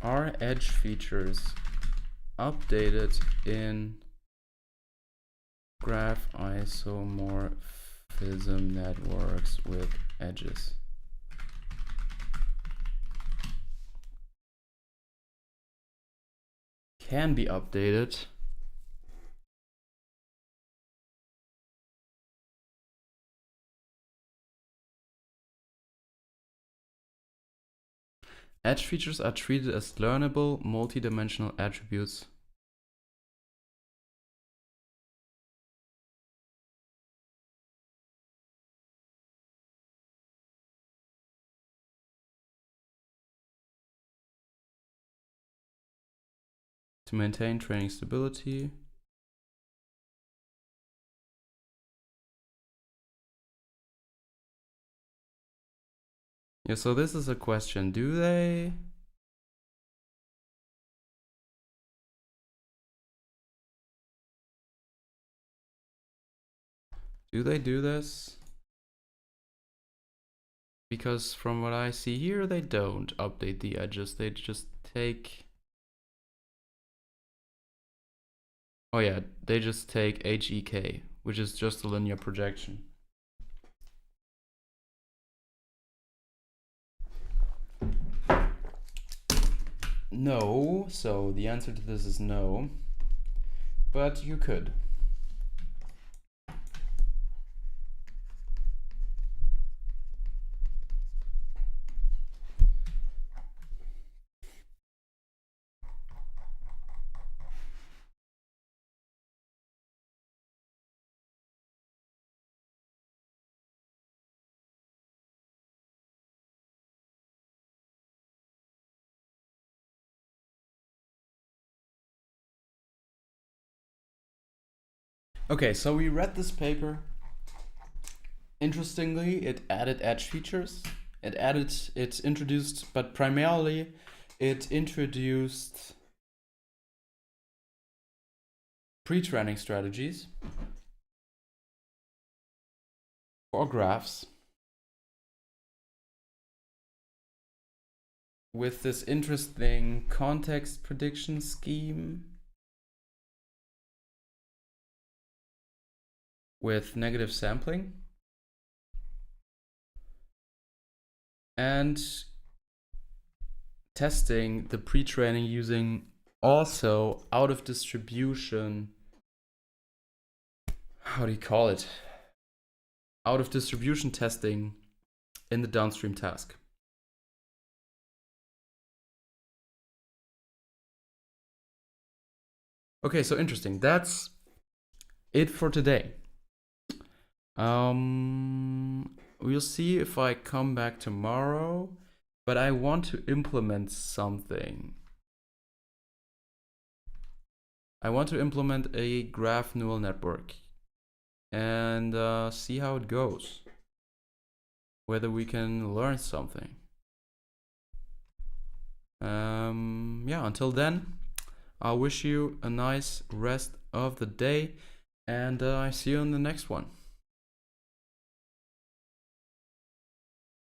Are edge features updated in graph isomorphism networks with edges? Can be updated. Edge features are treated as learnable, multi-dimensional attributes. To maintain training stability. Yeah, so this is a question. Do they do this? Because from what I see here, they don't update the edges. They just take... Oh yeah, they just take HEK, which is just a linear projection. No, so the answer to this is no, but you could. Okay, so we read this paper. Interestingly, it added edge features. It introduced, but primarily it introduced pre-training strategies for graphs with this interesting context prediction scheme with negative sampling and testing the pre-training using also out of distribution, how do you call it? Out of distribution testing in the downstream task. Okay, so interesting. That's it for today. We'll see if I come back tomorrow, but I want to implement something. I want to implement a graph neural network and see how it goes, whether we can learn something. Yeah, until then, I wish you a nice rest of the day, and I see you in the next one.